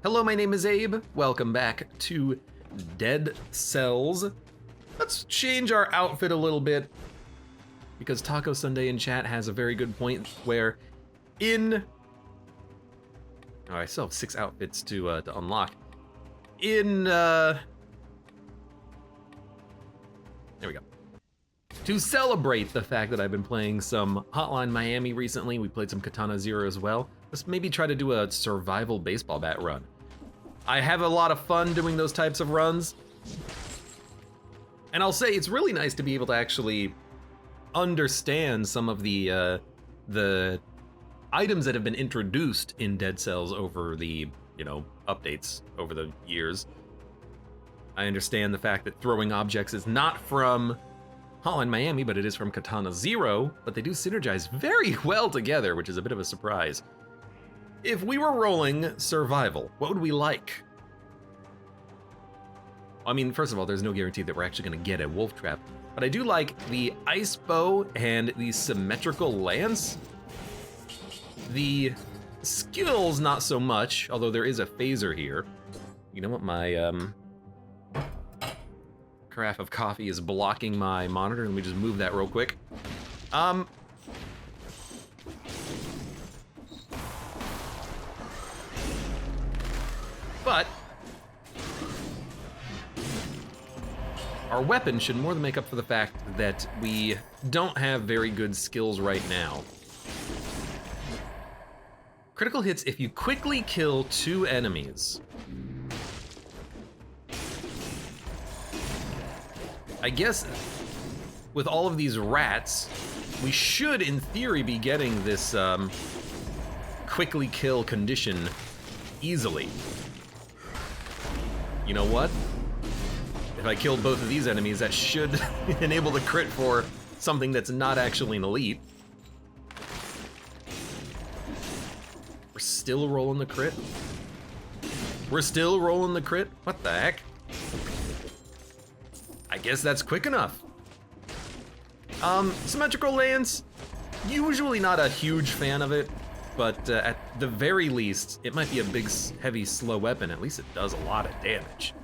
Hello, my name is Abe. Welcome back to Dead Cells. Let's change our outfit a little bit because Taco Sunday in chat has a very good point where I still have 6 outfits to unlock. There we go. To celebrate the fact that I've been playing some Hotline Miami recently, we played some Katana Zero as well. Let's maybe try to do a survival baseball bat run. I have a lot of fun doing those types of runs. And I'll say it's really nice to be able to actually understand some of the items that have been introduced in Dead Cells over the, updates over the years. I understand the fact that throwing objects is not from Hotline Miami, but it is from Katana Zero, but they do synergize very well together, which is a bit of a surprise. If we were rolling survival, what would we like? I mean, first of all, there's no guarantee that we're actually gonna get a wolf trap, but I do like the ice bow and the symmetrical lance. The skills, not so much, although there is a phaser here. You know what, my carafe of coffee is blocking my monitor. Let me just move that real quick. But our weapon should more than make up for the fact that we don't have very good skills right now. Critical hits if you quickly kill 2 enemies. I guess with all of these rats, we should, in theory, be getting this quickly kill condition easily. You know what? If I kill both of these enemies, that should enable the crit for something that's not actually an elite. We're still rolling the crit? We're still rolling the crit? What the heck? I guess that's quick enough. Symmetrical lance, usually not a huge fan of it, but at the very least, it might be a big, heavy, slow weapon. At least it does a lot of damage.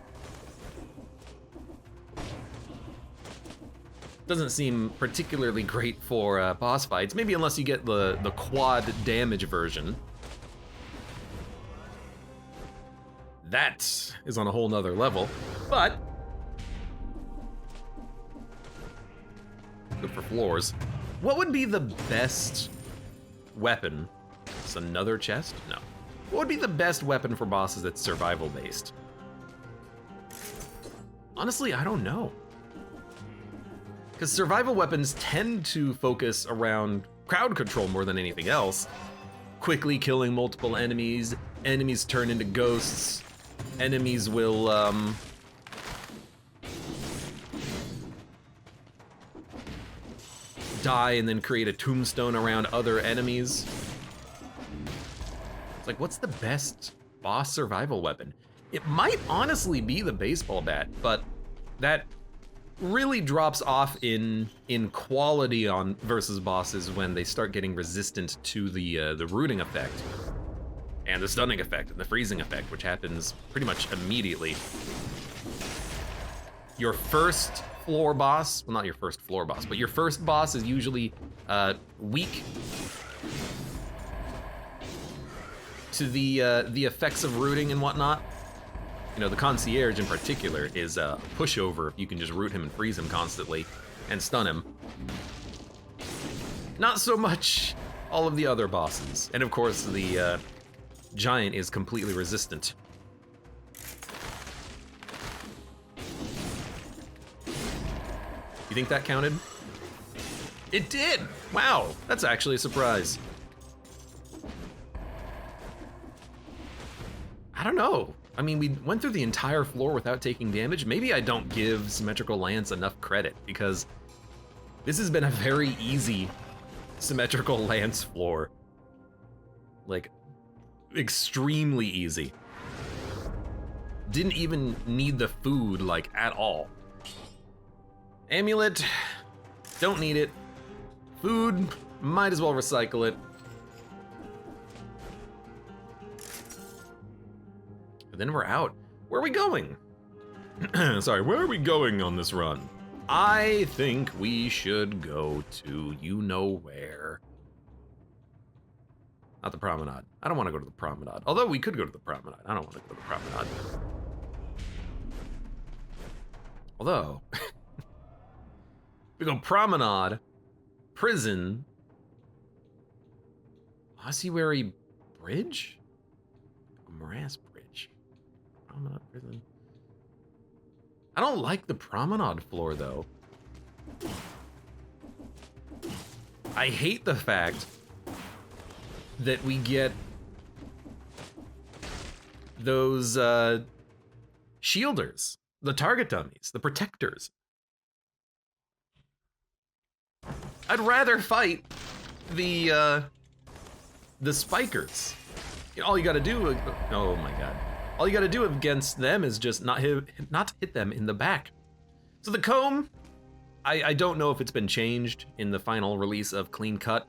Doesn't seem particularly great for boss fights, maybe unless you get the quad damage version. That is on a whole nother level, but good for floors. What would be the best weapon? Is another chest? No. What would be the best weapon for bosses that's survival based? Honestly, I don't know. Because survival weapons tend to focus around crowd control more than anything else. Quickly killing multiple enemies, enemies turn into ghosts, enemies will die and then create a tombstone around other enemies. It's like, what's the best boss survival weapon? It might honestly be the baseball bat, but that really drops off in quality on versus bosses when they start getting resistant to the rooting effect and the stunning effect and the freezing effect, which happens pretty much immediately. Your first floor boss, well, not your first floor boss, but your first boss is usually weak to the effects of rooting and whatnot. You know, the concierge in particular is a pushover if you can just root him and freeze him constantly and stun him. Not so much all of the other bosses. And of course, the giant is completely resistant. You think that counted? It did! Wow, that's actually a surprise. I don't know. I mean, we went through the entire floor without taking damage. Maybe I don't give Symmetrical Lance enough credit because this has been a very easy Symmetrical Lance floor. Like, extremely easy. Didn't even need the food, like, at all. Amulet, don't need it. Food, might as well recycle it. But then we're out. Where are we going? Sorry, where are we going on this run? I think we should go to you-know-where. Not the promenade. I don't want to go to the promenade. Although we could go to the promenade. I don't want to go to the promenade. Although, we go promenade, prison, Ossuary Bridge? Morass Bridge. Promenade, prison. I don't like the promenade floor, though. I hate the fact that we get those shielders, the target dummies, the protectors. I'd rather fight the spikers. All you gotta do, oh my god. All you gotta do against them is just not hit them in the back. So the comb, I don't know if it's been changed in the final release of Clean Cut.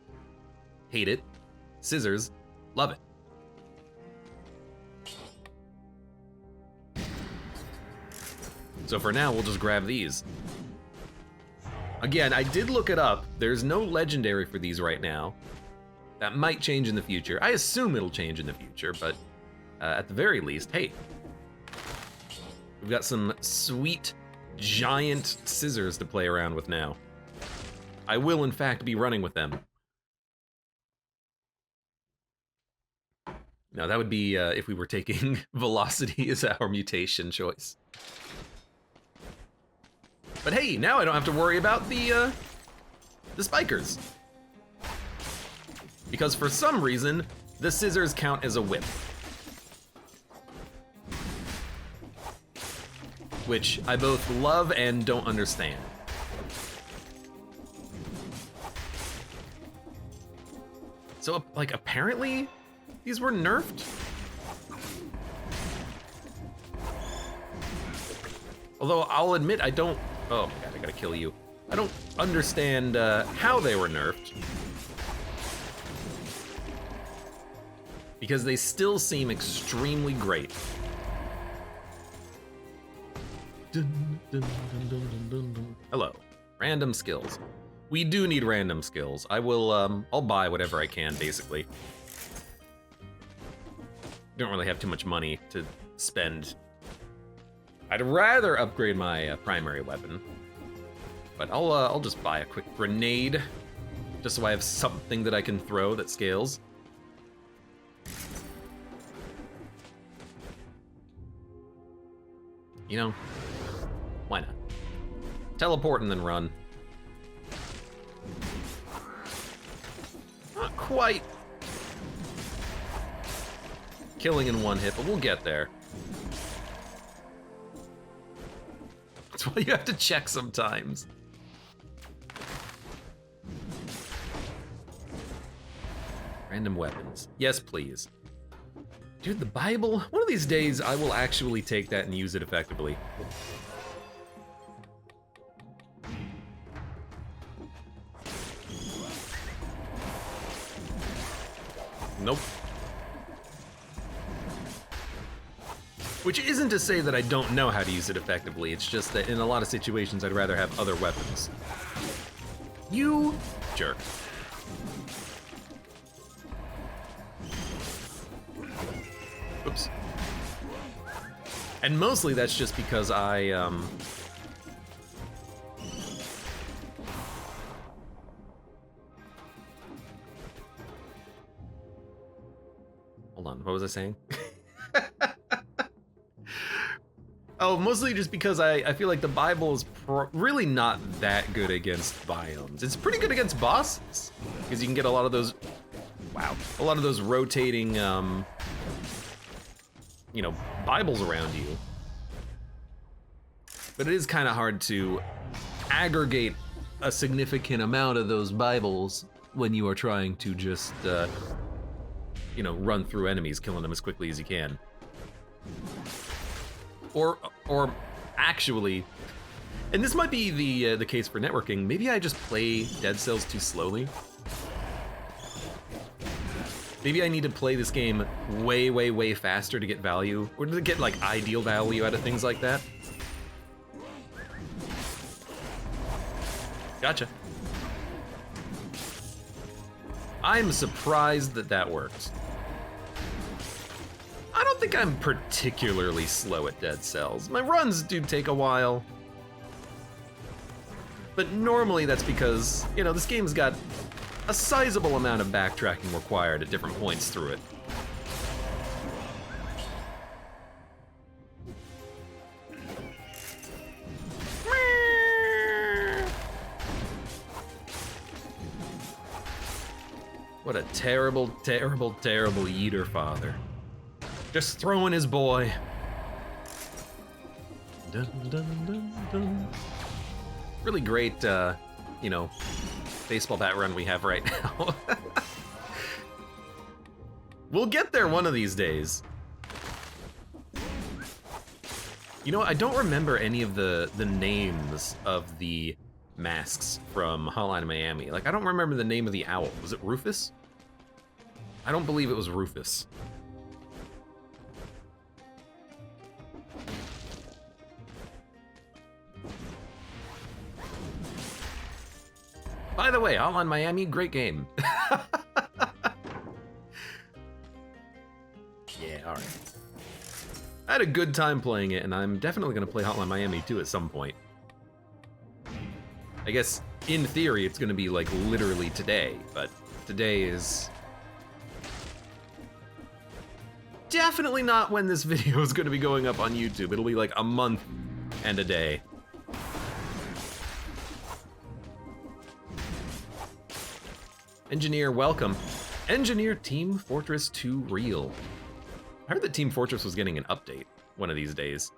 Hate it. Scissors, love it. So for now, we'll just grab these. Again, I did look it up. There's no legendary for these right now. That might change in the future. I assume it'll change in the future, but at the very least, hey. We've got some sweet, giant scissors to play around with now. I will, in fact, be running with them. Now, that would be if we were taking velocity as our mutation choice. But hey, now I don't have to worry about the spikers. Because for some reason, the scissors count as a whip. Which I both love and don't understand. So, like, apparently, these were nerfed? Although, I'll admit, I don't... Oh my god, I gotta kill you. I don't understand how they were nerfed. Because they still seem extremely great. Dun, dun, dun, dun, dun, dun, dun. Hello. Random skills. We do need random skills. I will, I'll buy whatever I can, basically. Don't really have too much money to spend. I'd rather upgrade my primary weapon. But I'll just buy a quick grenade. Just so I have something that I can throw that scales. You know, why not? Teleport and then run. Not quite killing in one hit, but we'll get there. That's why you have to check sometimes. Random weapons. Yes, please. Dude, the Bible, one of these days I will actually take that and use it effectively. Nope. Which isn't to say that I don't know how to use it effectively, it's just that in a lot of situations I'd rather have other weapons. You jerk. Oops. And mostly that's just because I, Hold on, what was I saying? Oh, mostly just because I feel like the Bible is really not that good against biomes. It's pretty good against bosses, because you can get a lot of those, wow, a lot of those rotating, you know, Bibles around you. But it is kind of hard to aggregate a significant amount of those Bibles when you are trying to just, you know, run through enemies, killing them as quickly as you can. Or actually, and this might be the case for networking, maybe I just play Dead Cells too slowly. Maybe I need to play this game way, way, way faster to get value, or to get like ideal value out of things like that. Gotcha. I'm surprised that that worked. I don't think I'm particularly slow at Dead Cells. My runs do take a while. But normally that's because, you know, this game's got a sizable amount of backtracking required at different points through it. What a terrible, terrible, terrible yeeter father. Just throwing his boy. Dun, dun, dun, dun. Really great, you know, baseball bat run we have right now. We'll get there one of these days. You know, I don't remember any of the names of the masks from Hotline Miami. Like, I don't remember the name of the owl. Was it Rufus? I don't believe it was Rufus. By the way, Hotline Miami, great game. Yeah, alright. I had a good time playing it, and I'm definitely gonna play Hotline Miami 2 at some point. I guess, in theory, it's gonna be like literally today, but today is definitely not when this video is gonna be going up on YouTube. It'll be like a month and a day. Engineer, welcome. Engineer Team Fortress 2 Real. I heard that Team Fortress was getting an update one of these days.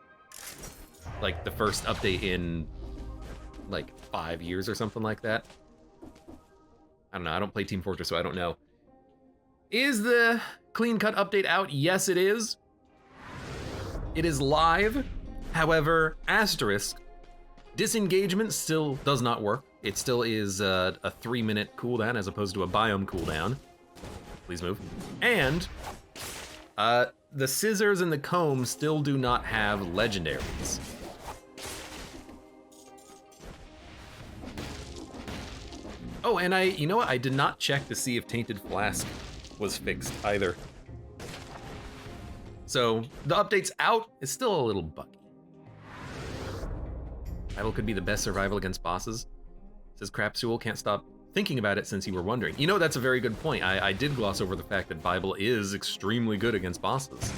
Like the first update in like 5 years or something like that. I don't know, I don't play Team Fortress, so I don't know. Is the clean cut update out? Yes, it is. It is live. However, asterisk, disengagement still does not work. It still is a 3-minute cooldown as opposed to a biome cooldown. Please move. And the scissors and the comb still do not have legendaries. Oh, and you know what? I did not check to see if Tainted Flask was fixed either. So the update's out. It's still a little buggy. Survival could be the best survival against bosses. Says Crapsule, can't stop thinking about it since you were wondering. You know, that's a very good point. I did gloss over the fact that Bible is extremely good against bosses.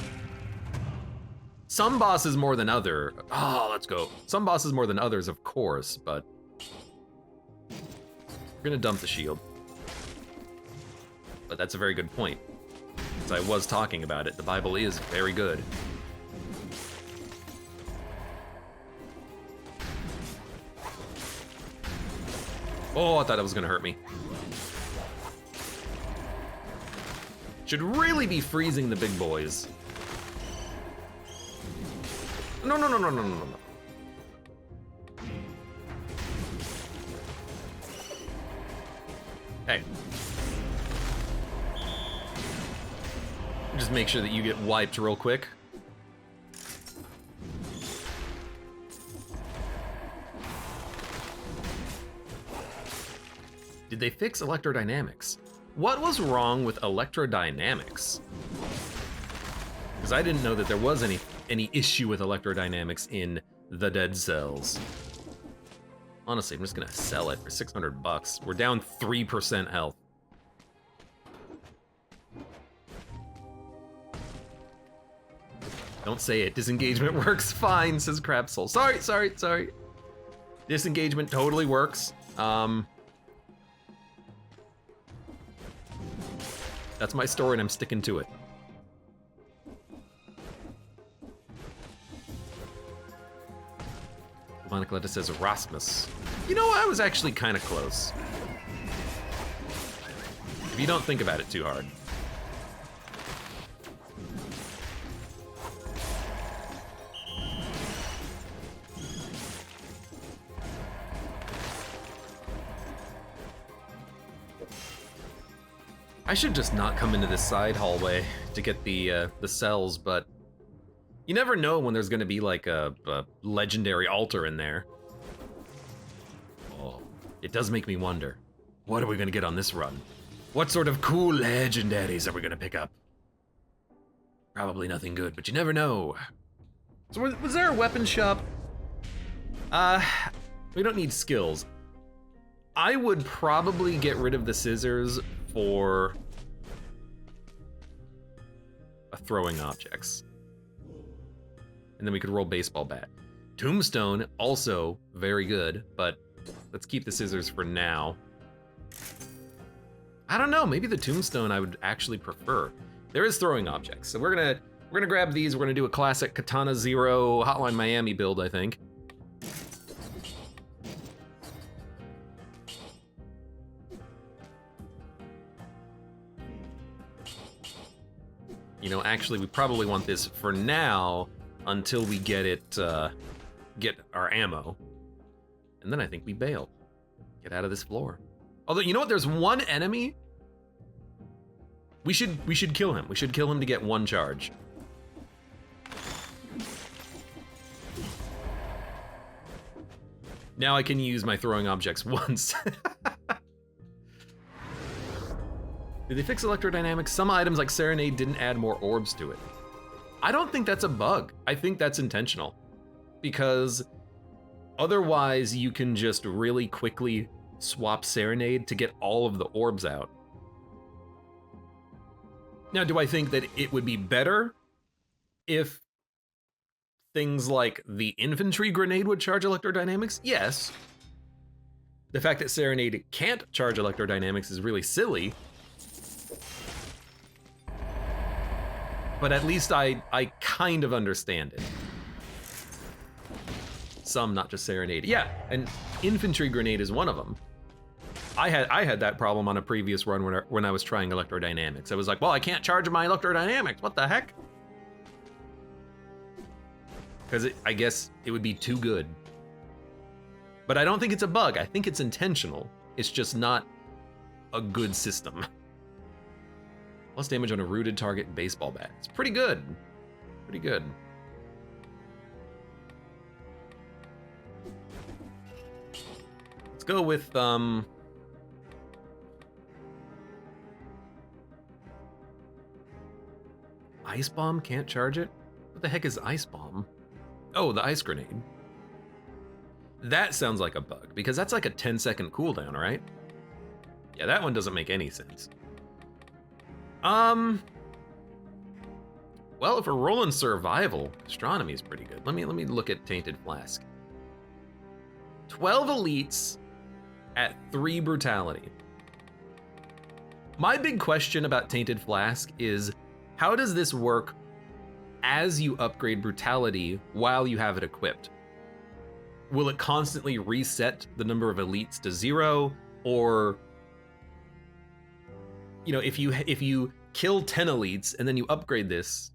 Some bosses more than other. Oh, let's go. Some bosses more than others, of course, but we're gonna dump the shield. But that's a very good point. As I was talking about it, the Bible is very good. Oh, I thought it was gonna hurt me. Should really be freezing the big boys. No, no, no, no, no, no, no. Hey. Just make sure that you get wiped real quick. Did they fix electrodynamics? What was wrong with electrodynamics? Because I didn't know that there was any issue with electrodynamics in the Dead Cells. Honestly, I'm just gonna sell it for 600 bucks. We're down 3% health. Don't say it. Disengagement works fine, says Crapsoul. Sorry. Disengagement totally works. That's my story and I'm sticking to it. MacLeod says Rasmus. You know, I was actually kind of close. If you don't think about it too hard. I should just not come into this side hallway to get the cells, but you never know when there's gonna be like a legendary altar in there. Oh, it does make me wonder, what are we gonna get on this run? What sort of cool legendaries are we gonna pick up? Probably nothing good, but you never know. So was there a weapon shop? We don't need skills. I would probably get rid of the scissors for throwing objects. And then we could roll baseball bat. Tombstone, also very good, but let's keep the scissors for now. I don't know, maybe the tombstone I would actually prefer. There is throwing objects, so we're gonna grab these. We're gonna do a classic Katana Zero Hotline Miami build, I think. You know, actually, we probably want this for now until we get it, get our ammo. And then I think we bail. Get out of this floor. Although, you know what? There's one enemy. We should kill him. We should kill him to get one charge. Now I can use my throwing objects once. Did they fix electrodynamics? Some items like Serenade didn't add more orbs to it. I don't think that's a bug. I think that's intentional. Because otherwise you can just really quickly swap Serenade to get all of the orbs out. Now, do I think that it would be better if things like the infantry grenade would charge electrodynamics? Yes. The fact that Serenade can't charge electrodynamics is really silly. But at least I kind of understand it. Some, not just Serenade. Yeah, and infantry grenade is one of them. I had that problem on a previous run when I was trying electrodynamics. I was like, well, I can't charge my electrodynamics. What the heck? Because I guess it would be too good. But I don't think it's a bug. I think it's intentional. It's just not a good system. Plus damage on a rooted target baseball bat. It's pretty good. Pretty good. Let's go with Ice Bomb can't charge it? What the heck is Ice Bomb? Oh, the ice grenade. That sounds like a bug, because that's like a 10-second cooldown, right? Yeah, that one doesn't make any sense. Well, if we're rolling survival, astronomy is pretty good. Let me look at Tainted Flask. 12 elites at 3 brutality. My big question about Tainted Flask is, how does this work as you upgrade brutality while you have it equipped? Will it constantly reset the number of elites to 0? Or, you know, if you kill 10 elites and then you upgrade this,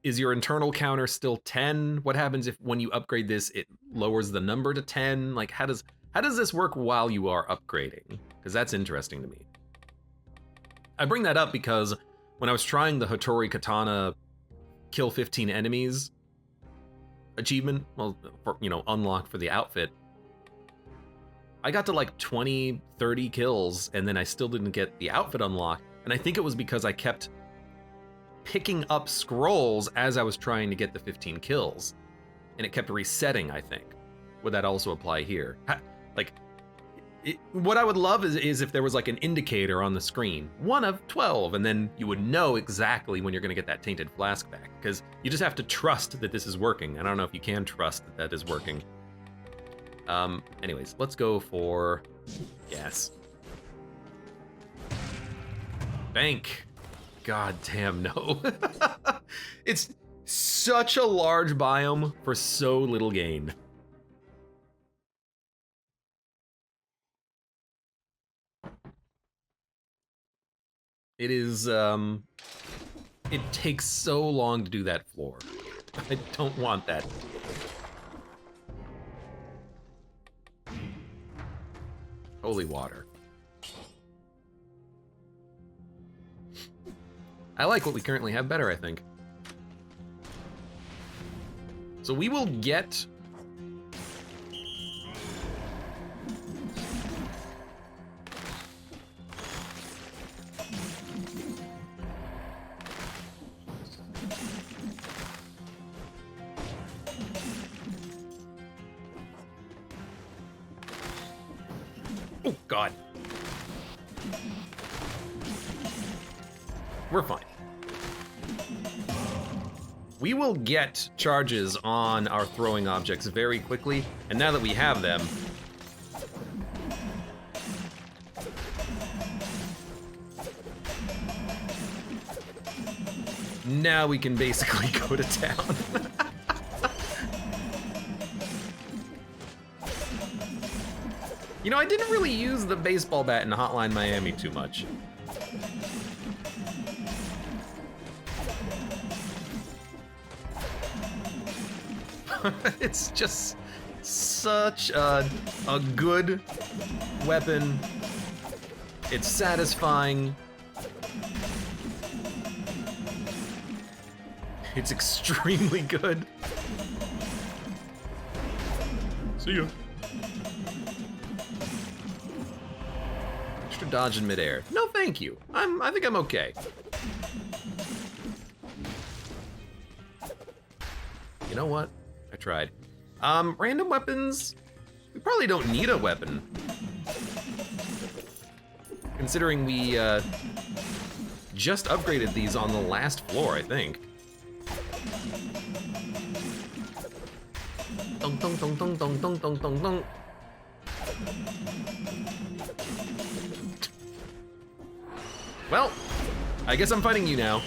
is your internal counter still 10? What happens if when you upgrade this, it lowers the number to 10? Like, how does this work while you are upgrading? Because that's interesting to me. I bring that up because when I was trying the Hattori Katana kill 15 enemies achievement, well, you know, unlock for the outfit, I got to like 20, 30 kills, and then I still didn't get the outfit unlocked. And I think it was because I kept picking up scrolls as I was trying to get the 15 kills. And it kept resetting, I think. Would that also apply here? What I would love is if there was like an indicator on the screen, 1 of 12, and then you would know exactly when you're gonna get that Tainted Flask back, because you just have to trust that this is working. I don't know if you can trust that that is working. Anyways, let's go for gas. Bank. God damn, no. It's such a large biome for so little gain. It is, it takes so long to do that floor. I don't want that. Holy water. I like what we currently have better, I think. So we will get... Oh, God. We're fine. We will get charges on our throwing objects very quickly, and now that we have them, now we can basically go to town. You know, I didn't really use the baseball bat in Hotline Miami too much. It's just such a good weapon. It's satisfying. It's extremely good. See ya. Extra dodge in midair. No, thank you. I think I'm okay. You know what? I tried. Random weapons. We probably don't need a weapon, considering we just upgraded these on the last floor, I think. Dong dong dong dong dong dong dong dong dong. Well, I guess I'm fighting you now.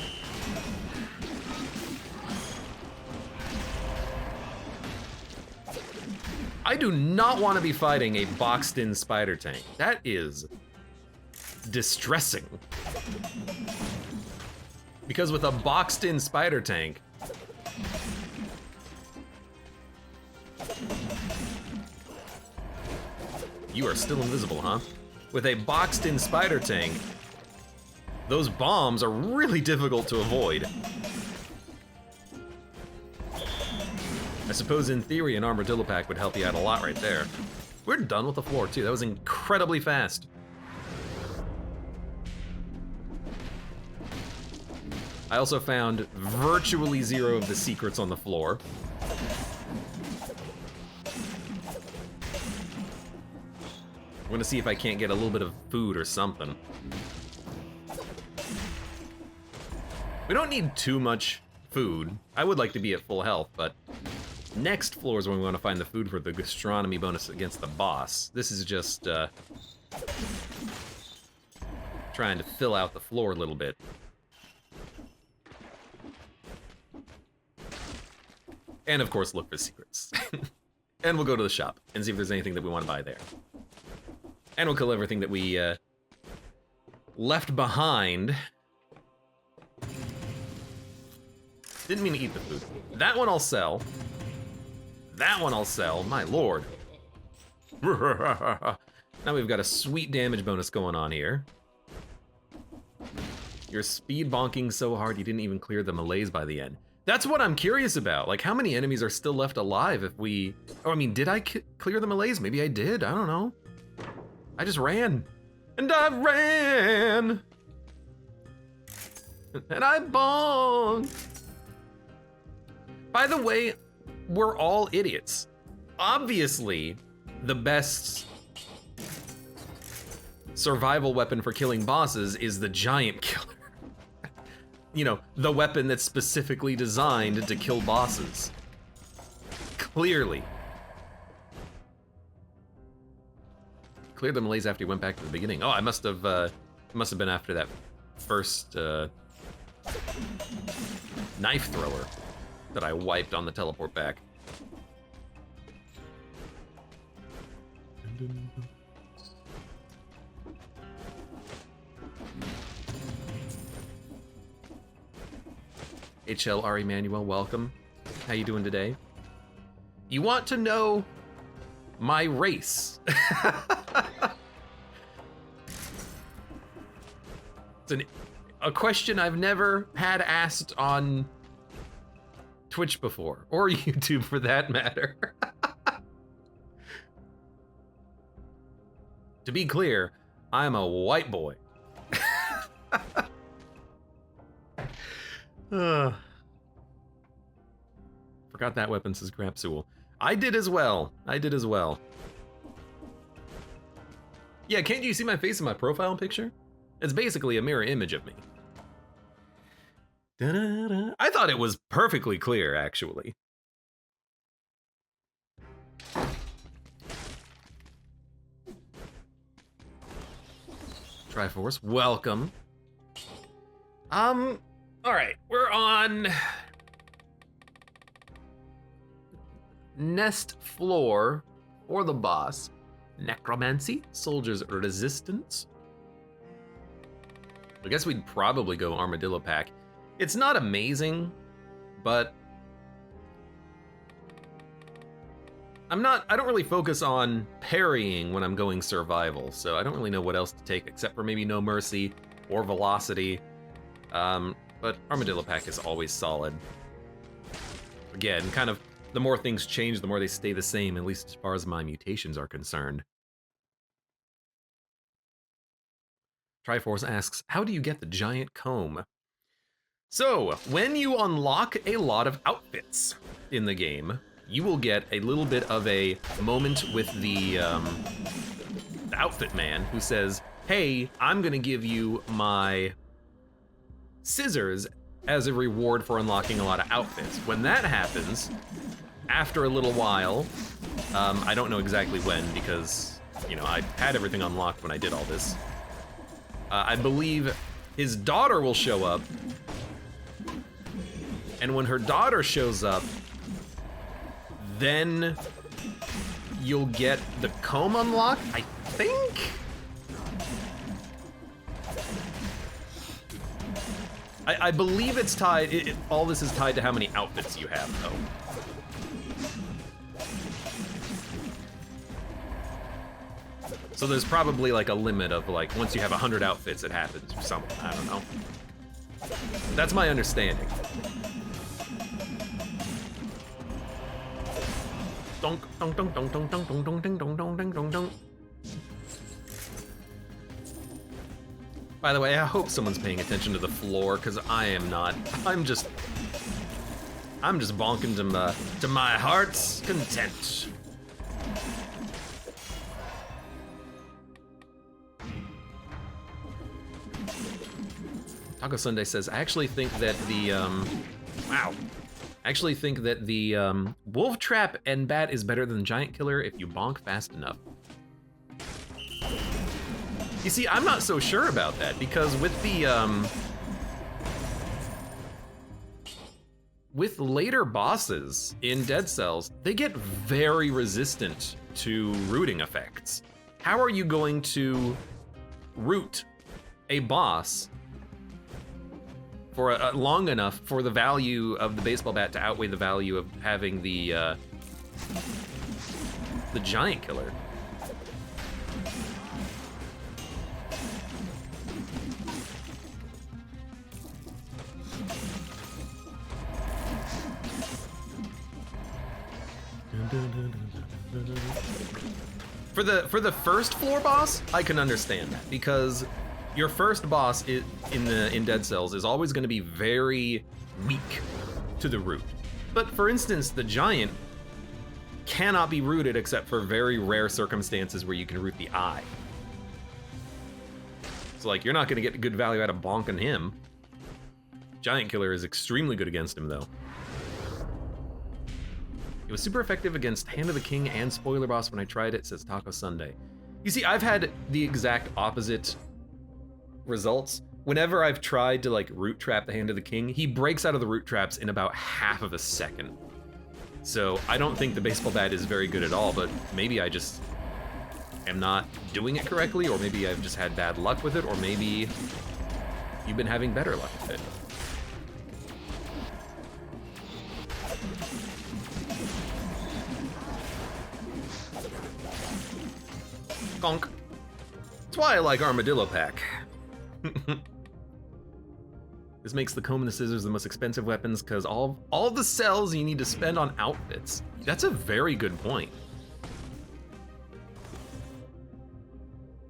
I do not want to be fighting a boxed-in spider tank. That is distressing. Because with a boxed-in spider tank, you are still invisible, huh? With a boxed-in spider tank, those bombs are really difficult to avoid. I suppose in theory an armadillo pack would help you out a lot right there. We're done with the floor too. That was incredibly fast. I also found virtually zero of the secrets on the floor. I'm gonna see if I can't get a little bit of food or something. We don't need too much food. I would like to be at full health, but next floor is when we want to find the food for the gastronomy bonus against the boss. This is just trying to fill out the floor a little bit. And of course, look for secrets. And we'll go to the shop and see if there's anything that we want to buy there. And we'll kill everything that we left behind. Didn't mean to eat the food. That one I'll sell. That one I'll sell, my lord. Now we've got a sweet damage bonus going on here. You're speed bonking so hard you didn't even clear the melees by the end. That's what I'm curious about. Like, how many enemies are still left alive if we... Oh, I mean, did I clear the melees? Maybe I did, I don't know. I just ran. And I ran! And I bonked! By the way, we're all idiots. Obviously, the best survival weapon for killing bosses is the giant killer. You know, the weapon that's specifically designed to kill bosses. Clearly. Cleared the melees after he went back to the beginning. Oh, I must have been after that first knife thrower that I wiped on the teleport back. HL Emmanuel, welcome. How you doing today? You want to know my race? a question I've never had asked on Twitch before, or YouTube for that matter. To be clear, I'm a white boy. Forgot that weapon says Grapsool. I did as well. Yeah, can't you see my face in my profile picture? It's basically a mirror image of me. Da-da-da. I thought it was perfectly clear, actually. Triforce, welcome. All right, we're on Nest floor for the boss. Necromancy, Soldier's Resistance. I guess we'd probably go Armadillo Pack. It's not amazing, but I don't really focus on parrying when I'm going survival, so I don't really know what else to take except for maybe No Mercy or Velocity. But Armadillo Pack is always solid. Again, kind of, the more things change, the more they stay the same, at least as far as my mutations are concerned. Triforce asks, how do you get the giant comb? So, when you unlock a lot of outfits in the game, you will get a little bit of a moment with the outfit man who says, hey, I'm gonna give you my scissors as a reward for unlocking a lot of outfits. When that happens, after a little while, I don't know exactly when because, you know, I had everything unlocked when I did all this. I believe his daughter will show up, and when her daughter shows up, then you'll get the comb unlocked, I think? I believe it's tied, all this is tied to how many outfits you have, though. So there's probably like a limit of like, once you have 100 outfits, it happens or something, I don't know. That's my understanding. Donk, donk, donk, donk, donk, donk, donk, donk, donk, donk, donk, donk, donk. By the way, I hope someone's paying attention to the floor, because I am not. I'm just bonking to my heart's content. Taco Sunday says, I actually think that the, wow. I actually think that the Wolf Trap and Bat is better than Giant Killer if you bonk fast enough. You see, I'm not so sure about that, because with the, with later bosses in Dead Cells, they get very resistant to rooting effects. How are you going to root a boss for long enough for the value of the baseball bat to outweigh the value of having the Giant Killer? For the first floor boss, I can understand that, because your first boss in Dead Cells is always going to be very weak to the root. But for instance, the giant cannot be rooted except for very rare circumstances where you can root the eye. So like, you're not going to get good value out of bonking him. Giant Killer is extremely good against him though. It was super effective against Hand of the King and Spoiler Boss when I tried it, says Taco Sunday. You see, I've had the exact opposite results. Whenever I've tried to like root trap the Hand of the King, he breaks out of the root traps in about half of a second. So I don't think the baseball bat is very good at all, but maybe I just am not doing it correctly, or maybe I've just had bad luck with it, or maybe you've been having better luck with it. Conk. That's why I like Armadillo Pack. This makes the comb and the scissors the most expensive weapons because all the cells you need to spend on outfits. That's a very good point.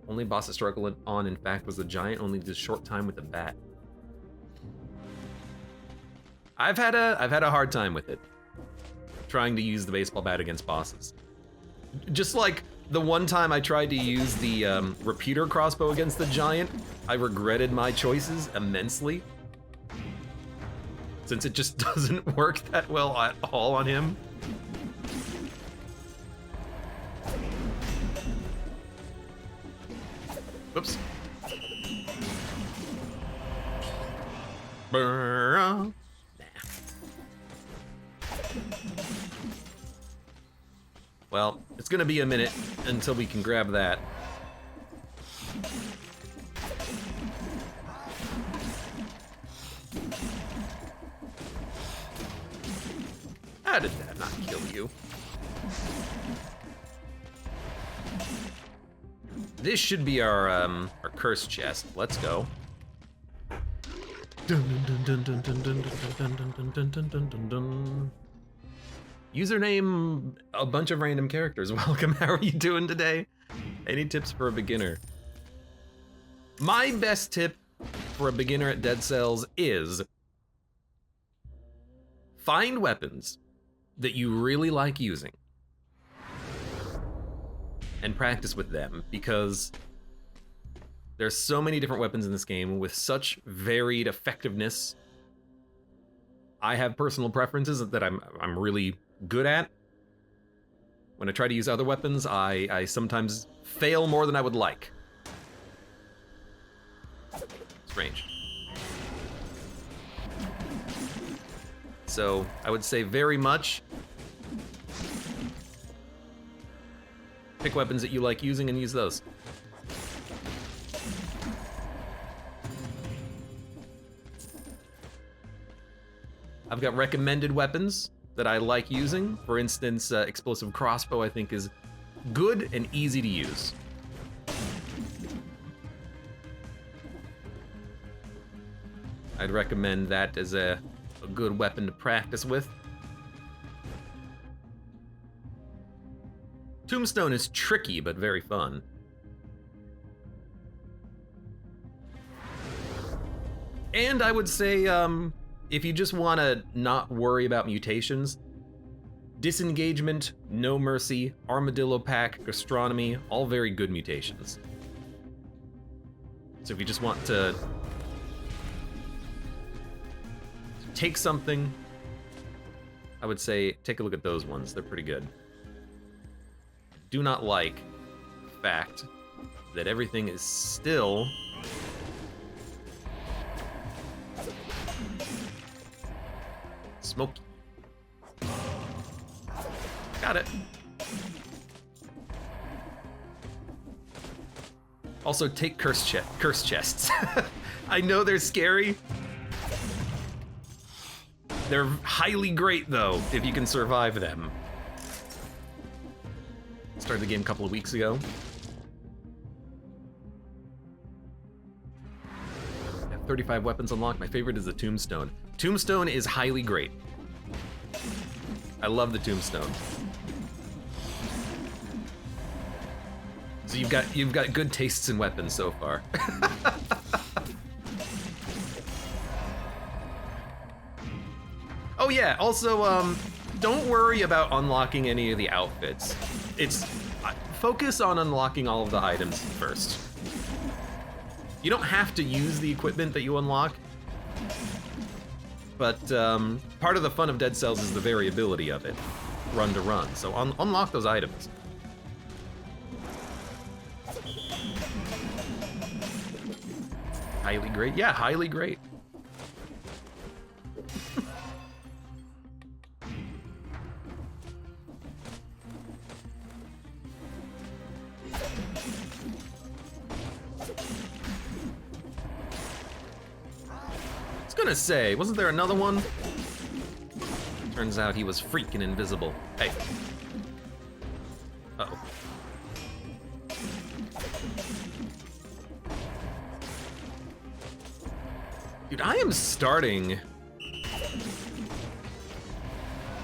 Only boss to struggle on, in fact, was the giant, only did a short time with the bat. I've had a hard time with it, trying to use the baseball bat against bosses. Just like the one time I tried to use the repeater crossbow against the giant, I regretted my choices immensely, since it just doesn't work that well at all on him. Oops. Nah. Well, it's gonna be a minute until we can grab that. How did that not kill you? This should be our curse chest. Let's go. Username, a bunch of random characters. Welcome, how are you doing today? Any tips for a beginner? My best tip for a beginner at Dead Cells is find weapons that you really like using and practice with them, because there's so many different weapons in this game with such varied effectiveness. I have personal preferences that I'm really good at. When I try to use other weapons, I sometimes fail more than I would like. Strange. So I would say very much pick weapons that you like using and use those. I've got recommended weapons that I like using. For instance, explosive crossbow I think is good and easy to use. I'd recommend that as a good weapon to practice with. Tombstone is tricky, but very fun. And I would say, if you just want to not worry about mutations, Disengagement, No Mercy, Armadillo Pack, Gastronomy, all very good mutations. So if you just want to take something, I would say take a look at those ones. They're pretty good. Do not like the fact that everything is still smoky. Got it. Also, take curse chests. I know they're scary. They're highly great though, if you can survive them. Started the game a couple of weeks ago. I have 35 weapons unlocked. My favorite is the Tombstone. Tombstone is highly great. I love the Tombstone. So you've got good tastes in weapons so far. Oh yeah, also don't worry about unlocking any of the outfits. Focus on unlocking all of the items first. You don't have to use the equipment that you unlock, but part of the fun of Dead Cells is the variability of it, run to run. So unlock those items. Highly great, yeah, highly great. Gonna say, wasn't there another one? Turns out he was freaking invisible. Hey. Uh-oh. Dude, I am starting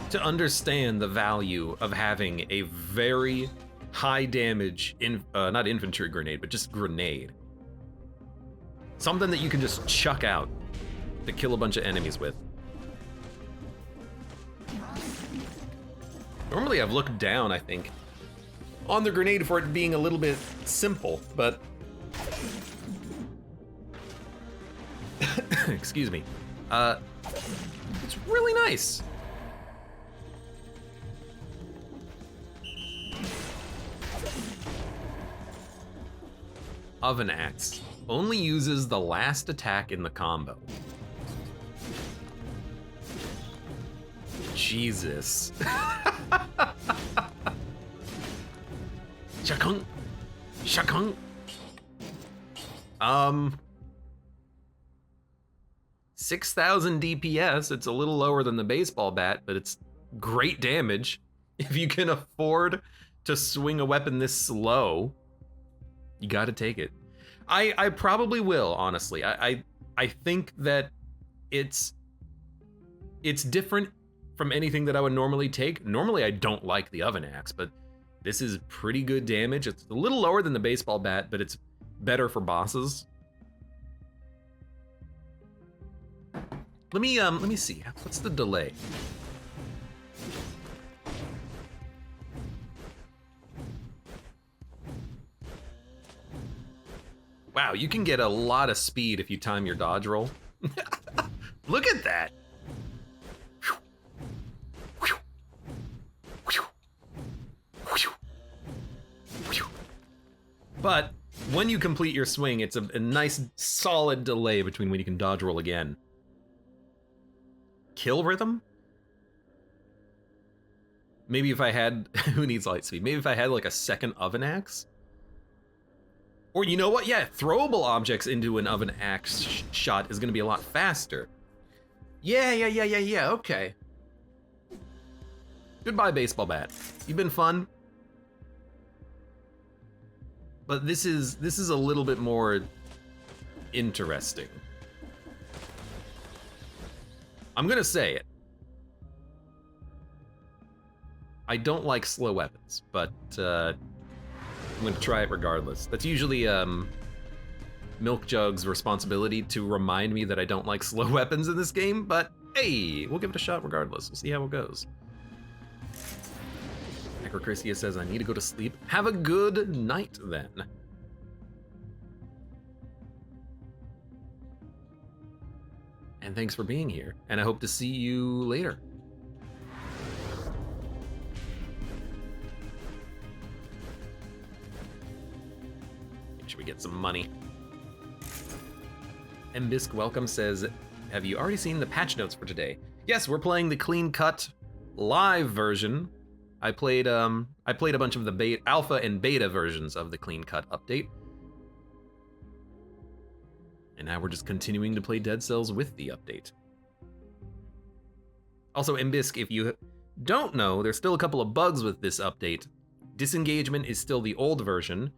to understand the value of having a very high damage, not infantry grenade, but just grenade. Something that you can just chuck out to kill a bunch of enemies with. Normally I've looked down, I think, on the grenade for it being a little bit simple, but excuse me. It's really nice. Oven Axe only uses the last attack in the combo. Jesus. Shakung. Shakung. 6,000 DPS. It's a little lower than the baseball bat, but it's great damage. If you can afford to swing a weapon this slow, you gotta take it. I probably will, honestly. I think that it's different from anything that I would normally take. Normally I don't like the Oven Axe, but this is pretty good damage. It's a little lower than the baseball bat, but it's better for bosses. Let me see. What's the delay? Wow, you can get a lot of speed if you time your dodge roll. Look at that. But when you complete your swing, it's a nice solid delay between when you can dodge roll again. Kill rhythm? Maybe if I had, who needs light speed? Maybe if I had like a second Oven Axe? Or you know what? Yeah, throwable objects into an Oven Axe shot is gonna be a lot faster. Yeah, okay. Goodbye, baseball bat. You've been fun. But this is a little bit more interesting. I'm gonna say it. I don't like slow weapons, but I'm gonna try it regardless. That's usually Milk Jug's responsibility to remind me that I don't like slow weapons in this game, but hey, we'll give it a shot regardless. We'll see how it goes. Necrocrisia says I need to go to sleep. Have a good night then. And thanks for being here, and I hope to see you later. Make sure we get some money. Mbisk Welcome says, have you already seen the patch notes for today? Yes, we're playing the clean cut live version. I played a bunch of the alpha and beta versions of the clean cut update. And now we're just continuing to play Dead Cells with the update. Also, Mbisk, if you don't know, there's still a couple of bugs with this update. Disengagement is still the old version.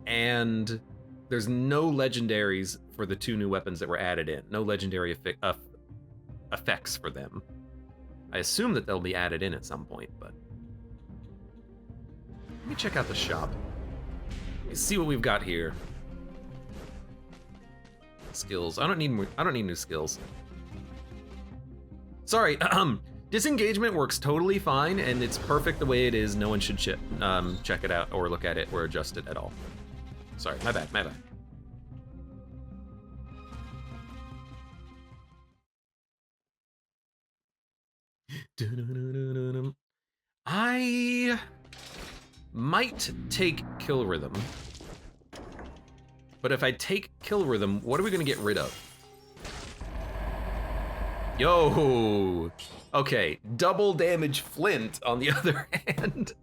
And there's no legendaries for the 2 new weapons that were added in. No legendary effects for them. I assume that they'll be added in at some point, but let me check out the shop. Let me see what we've got here. Skills. I don't need new skills. Sorry. Disengagement works totally fine, and it's perfect the way it is. No one should check it out or look at it or adjust it at all. Sorry, my bad. I might take Kill Rhythm. But if I take Kill Rhythm, what are we gonna get rid of? Yo! Okay, double damage Flint on the other hand.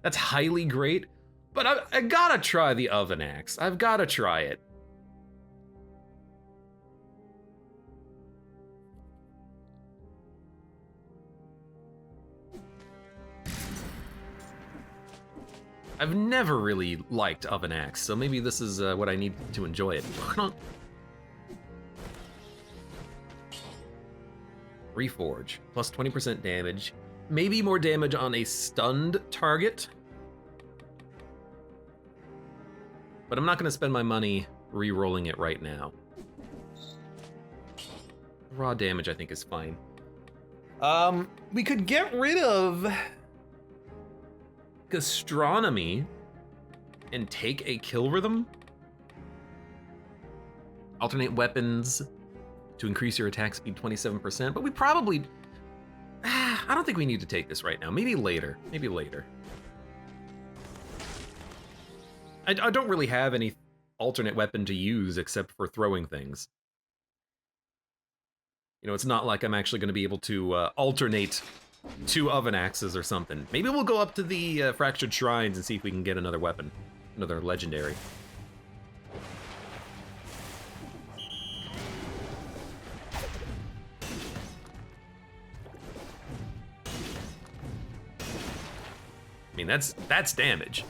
That's highly great, but I gotta try the Oven Axe. I've gotta try it. I've never really liked Oven Axe, so maybe this is what I need to enjoy it. Reforge, plus 20% damage. Maybe more damage on a stunned target. But I'm not gonna spend my money re-rolling it right now. Raw damage I think is fine. We could get rid of gastronomy and take a kill rhythm. Alternate weapons to increase your attack speed 27%, but we probably, I don't think we need to take this right now. Maybe later, maybe later. I don't really have any alternate weapon to use except for throwing things. You know, it's not like I'm actually going to be able to alternate 2 oven axes or something. Maybe we'll go up to the fractured shrines and see if we can get another weapon, another legendary. I mean, that's damage.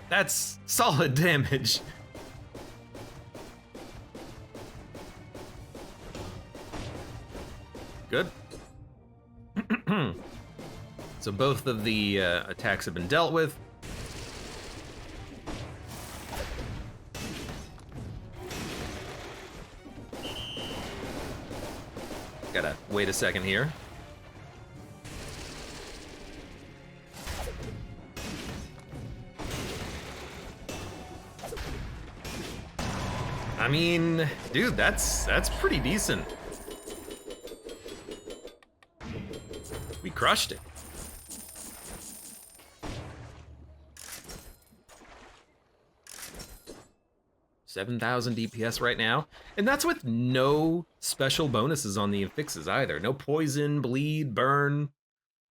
That's solid damage. Good. So both of the attacks have been dealt with. Gotta wait a second here. I mean, dude, that's pretty decent. We crushed it. $7,000 DPS right now, and that's with no special bonuses on the affixes either. No poison, bleed, burn,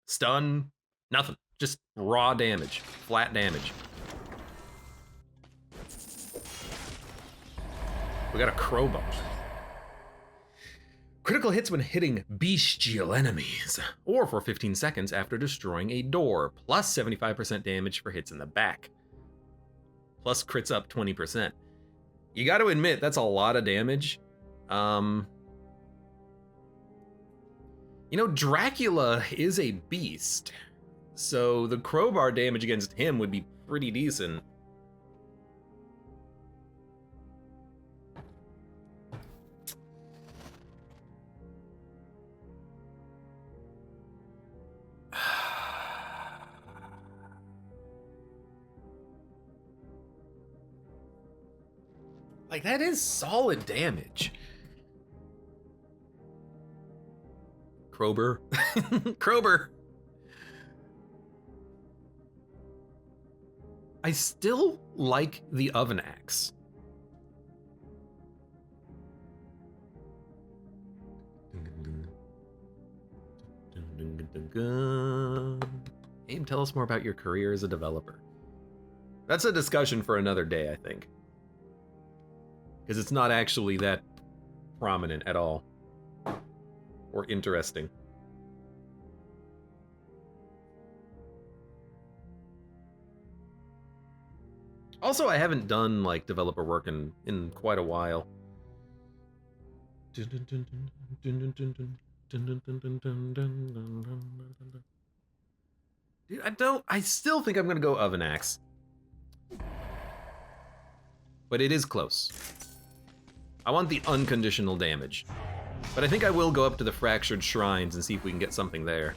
stun, nothing. Just raw damage, flat damage. We got a crowbar. Critical hits when hitting bestial enemies, or for 15 seconds after destroying a door, plus 75% damage for hits in the back. Plus crits up 20%. You got to admit, that's a lot of damage. You know, Dracula is a beast, so the crowbar damage against him would be pretty decent. Like, that is solid damage. Krober. Krober. I still like the oven axe. Abe, tell us more about your career as a developer. That's a discussion for another day, I think. Because it's not actually that prominent at all. Or interesting. Also, I haven't done like developer work in quite a while. Dude, I still think I'm gonna go oven axe. But it is close. I want the unconditional damage. But I think I will go up to the fractured shrines and see if we can get something there.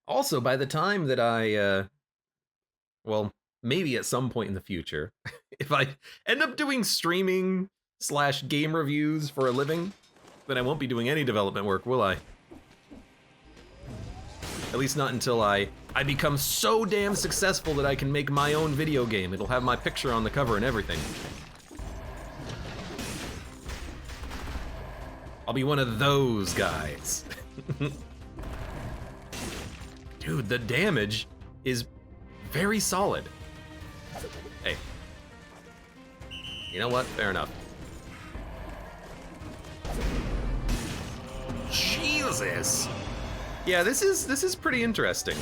Also, by the time that I, well, maybe at some point in the future, if I end up doing streaming / game reviews for a living, then I won't be doing any development work, will I? At least not until I become so damn successful that I can make my own video game. It'll have my picture on the cover and everything. I'll be one of those guys. Dude, the damage is very solid. Hey. You know what? Fair enough. Jesus. Yeah, this is pretty interesting.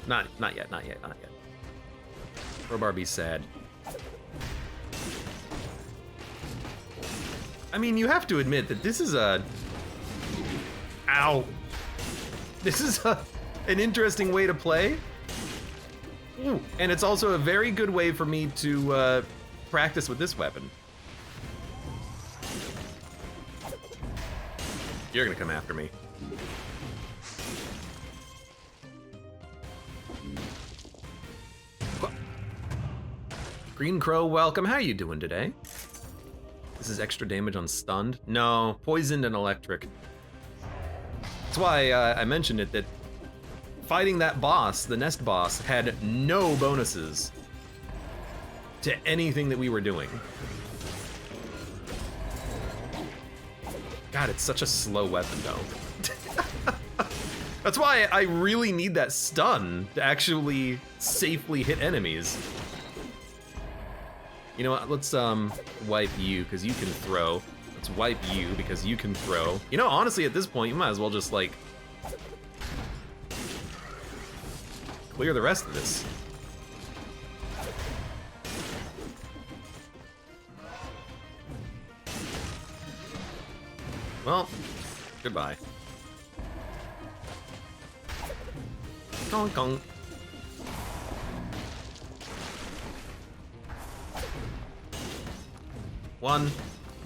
Not yet. Crowbar be sad. I mean, you have to admit that this is a... Ow. This is an interesting way to play. Ooh. And it's also a very good way for me to practice with this weapon. You're gonna come after me. Green Crow, welcome. How you doing today? This is extra damage on stunned? No, poisoned and electric. That's why I mentioned it, that fighting that boss, the nest boss, had no bonuses to anything that we were doing. God, it's such a slow weapon, though. That's why I really need that stun to actually safely hit enemies. You know what, let's wipe you, because you can throw. Let's wipe you, because you can throw. You know, honestly, at this point, you might as well just, like, clear the rest of this. Well, goodbye. Gong gong. One,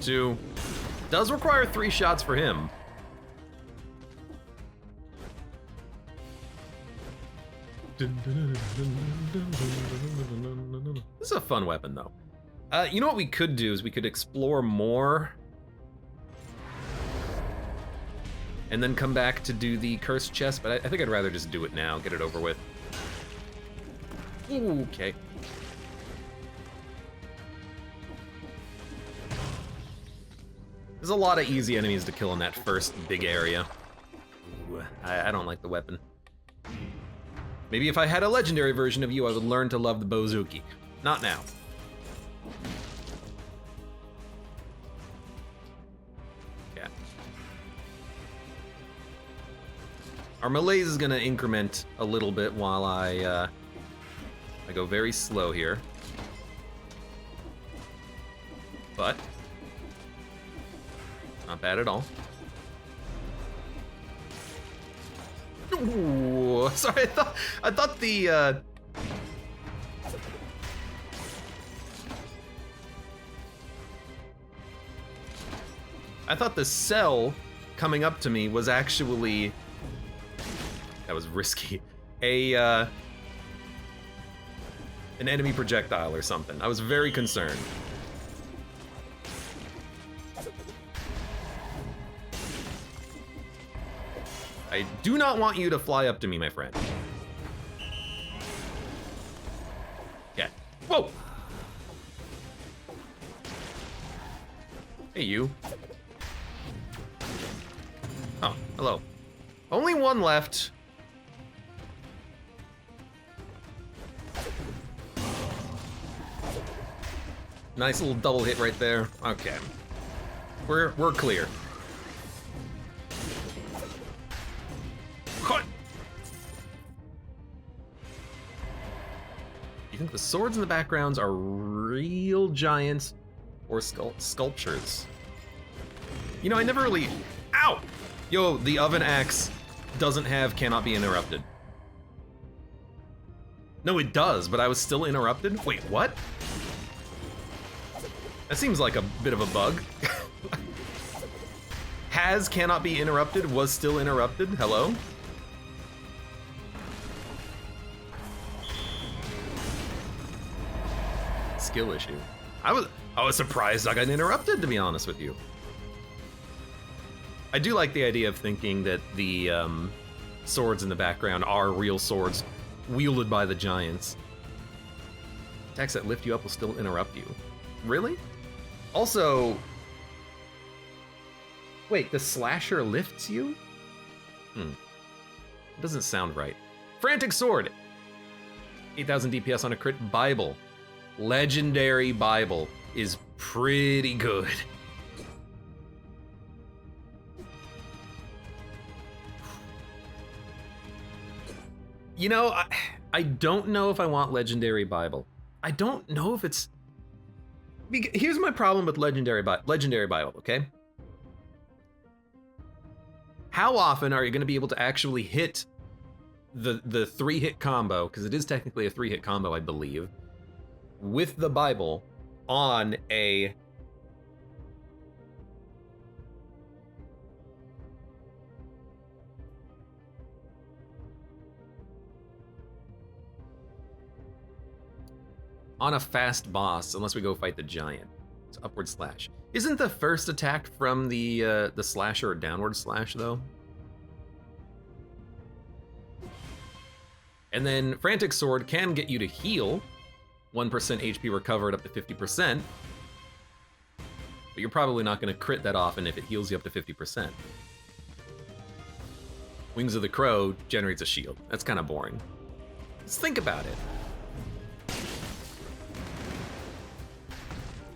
two. Does require 3 shots for him. This is a fun weapon, though. You know what we could do is we could explore more and then come back to do the cursed chest, but I think I'd rather just do it now, get it over with. Ooh, okay. There's a lot of easy enemies to kill in that first big area. Ooh, I don't like the weapon. Maybe if I had a legendary version of you, I would learn to love the Bouzouki. Not now. Yeah. Our malaise is gonna increment a little bit while I go very slow here. But not bad at all. Ooh, sorry, I thought the I thought the cell coming up to me was actually, that was risky, an enemy projectile or something. I was very concerned. I do not want you to fly up to me, my friend. Okay. Whoa! Hey, you. Oh, hello. Only one left. Nice little double hit right there. Okay. We're clear. You think the swords in the backgrounds are real giants or sculptures? You know, I never really... Ow! Yo, the oven axe doesn't have cannot be interrupted. No, it does, but I was still interrupted? Wait, what? That seems like a bit of a bug. Has cannot be interrupted was still interrupted? Hello? Skill issue. I was surprised I got interrupted, to be honest with you. I do like the idea of thinking that the swords in the background are real swords wielded by the giants. Attacks that lift you up will still interrupt you. Really? Also, wait, the slasher lifts you? Doesn't sound right. Frantic Sword. 8,000 DPS on a crit. Bible. Legendary Bible is pretty good. You know, I don't know if I want Legendary Bible. I don't know if it's... Here's my problem with Legendary Bible, okay? How often are you going to be able to actually hit the 3-hit combo, because it is technically a 3-hit combo, I believe, with the Bible on a... on a fast boss, unless we go fight the giant. It's upward slash. Isn't the first attack from the slasher a downward slash, though? And then Frantic Sword can get you to heal. 1% HP recovered up to 50%. But you're probably not going to crit that often if it heals you up to 50%. Wings of the Crow generates a shield. That's kind of boring. Let's think about it.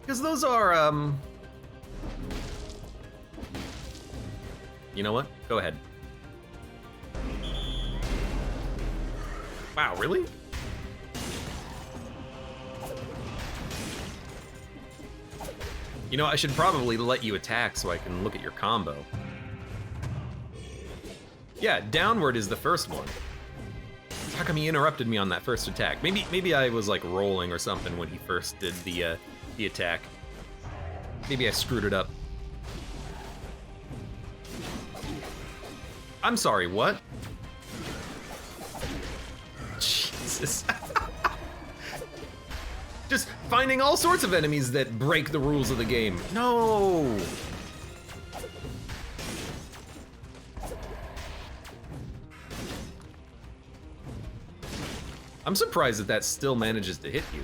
Because those are, you know what? Go ahead. Wow, really? You know, I should probably let you attack so I can look at your combo. Yeah, downward is the first one. How come he interrupted me on that first attack? Maybe I was like rolling or something when he first did the attack. Maybe I screwed it up. I'm sorry, what? Jesus. Just finding all sorts of enemies that break the rules of the game. No! I'm surprised that that still manages to hit you.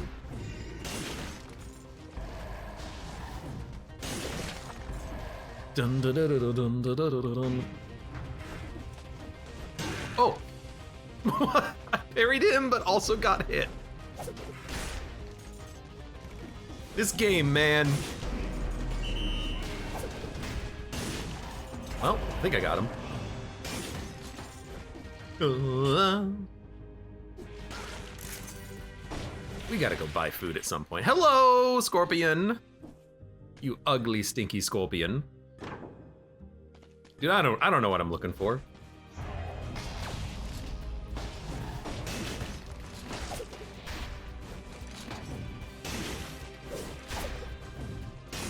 Dun, dun, dun, dun, dun, dun, dun, dun, dun. Oh! I parried him, but also got hit. This game, man. Well, I think I got him. We gotta go buy food at some point. Hello, Scorpion! You ugly, stinky Scorpion. Dude, I don't know what I'm looking for.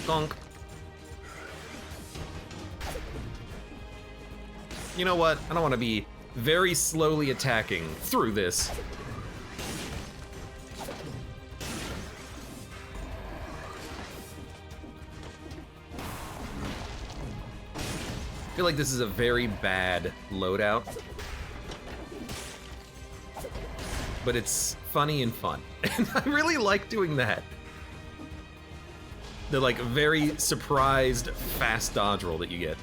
Donk. You know what? I don't want to be very slowly attacking through this. I feel like this is a very bad loadout, but it's funny and fun, and I really like doing that. The like very surprised fast dodge roll that you get.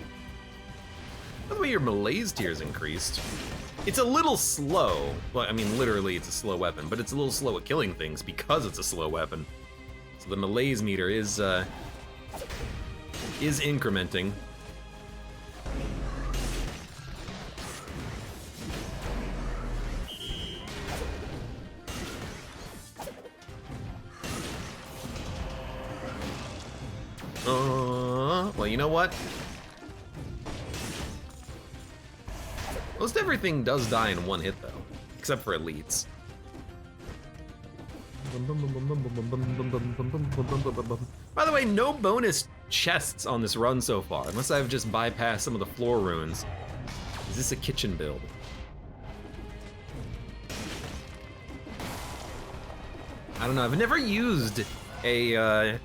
By the way, your malaise tier's increased. It's a little slow. Well, I mean, literally it's a slow weapon, but it's a little slow at killing things because it's a slow weapon. So the malaise meter is incrementing. Well, you know what? Most everything does die in one hit, though, except for elites. By the way, no bonus chests on this run so far, unless I've just bypassed some of the floor runes. Is this a kitchen build? I don't know, I've never used an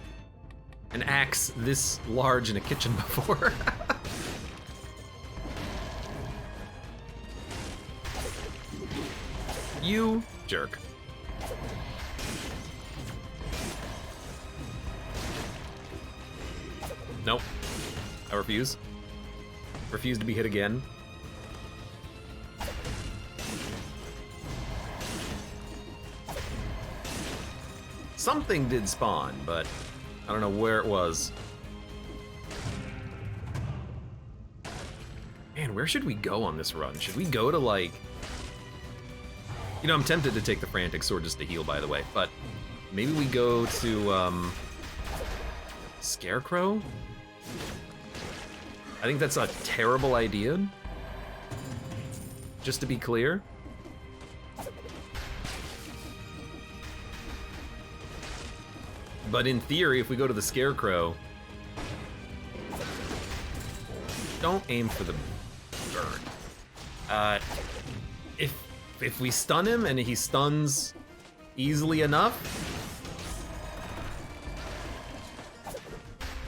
axe this large in a kitchen before. You jerk. Nope. I refuse. Refuse to be hit again. Something did spawn, but I don't know where it was. Man, where should we go on this run? Should we go to, like... You know, I'm tempted to take the Frantic Sword just to heal, by the way, but maybe we go to, Scarecrow? I think that's a terrible idea. Just to be clear. But in theory, if we go to the Scarecrow... Don't aim for the burn. If we stun him and he stuns easily enough...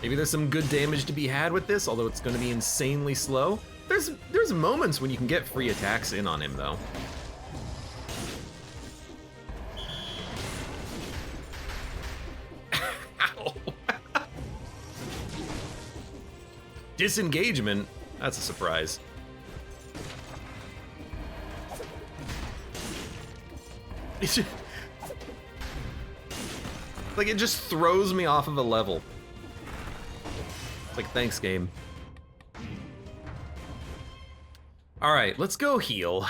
Maybe there's some good damage to be had with this, although it's going to be insanely slow. There's moments when you can get free attacks in on him, though. Ow. Disengagement? That's a surprise. Like, it just throws me off of a level. It's like, thanks, game. All right, let's go heal.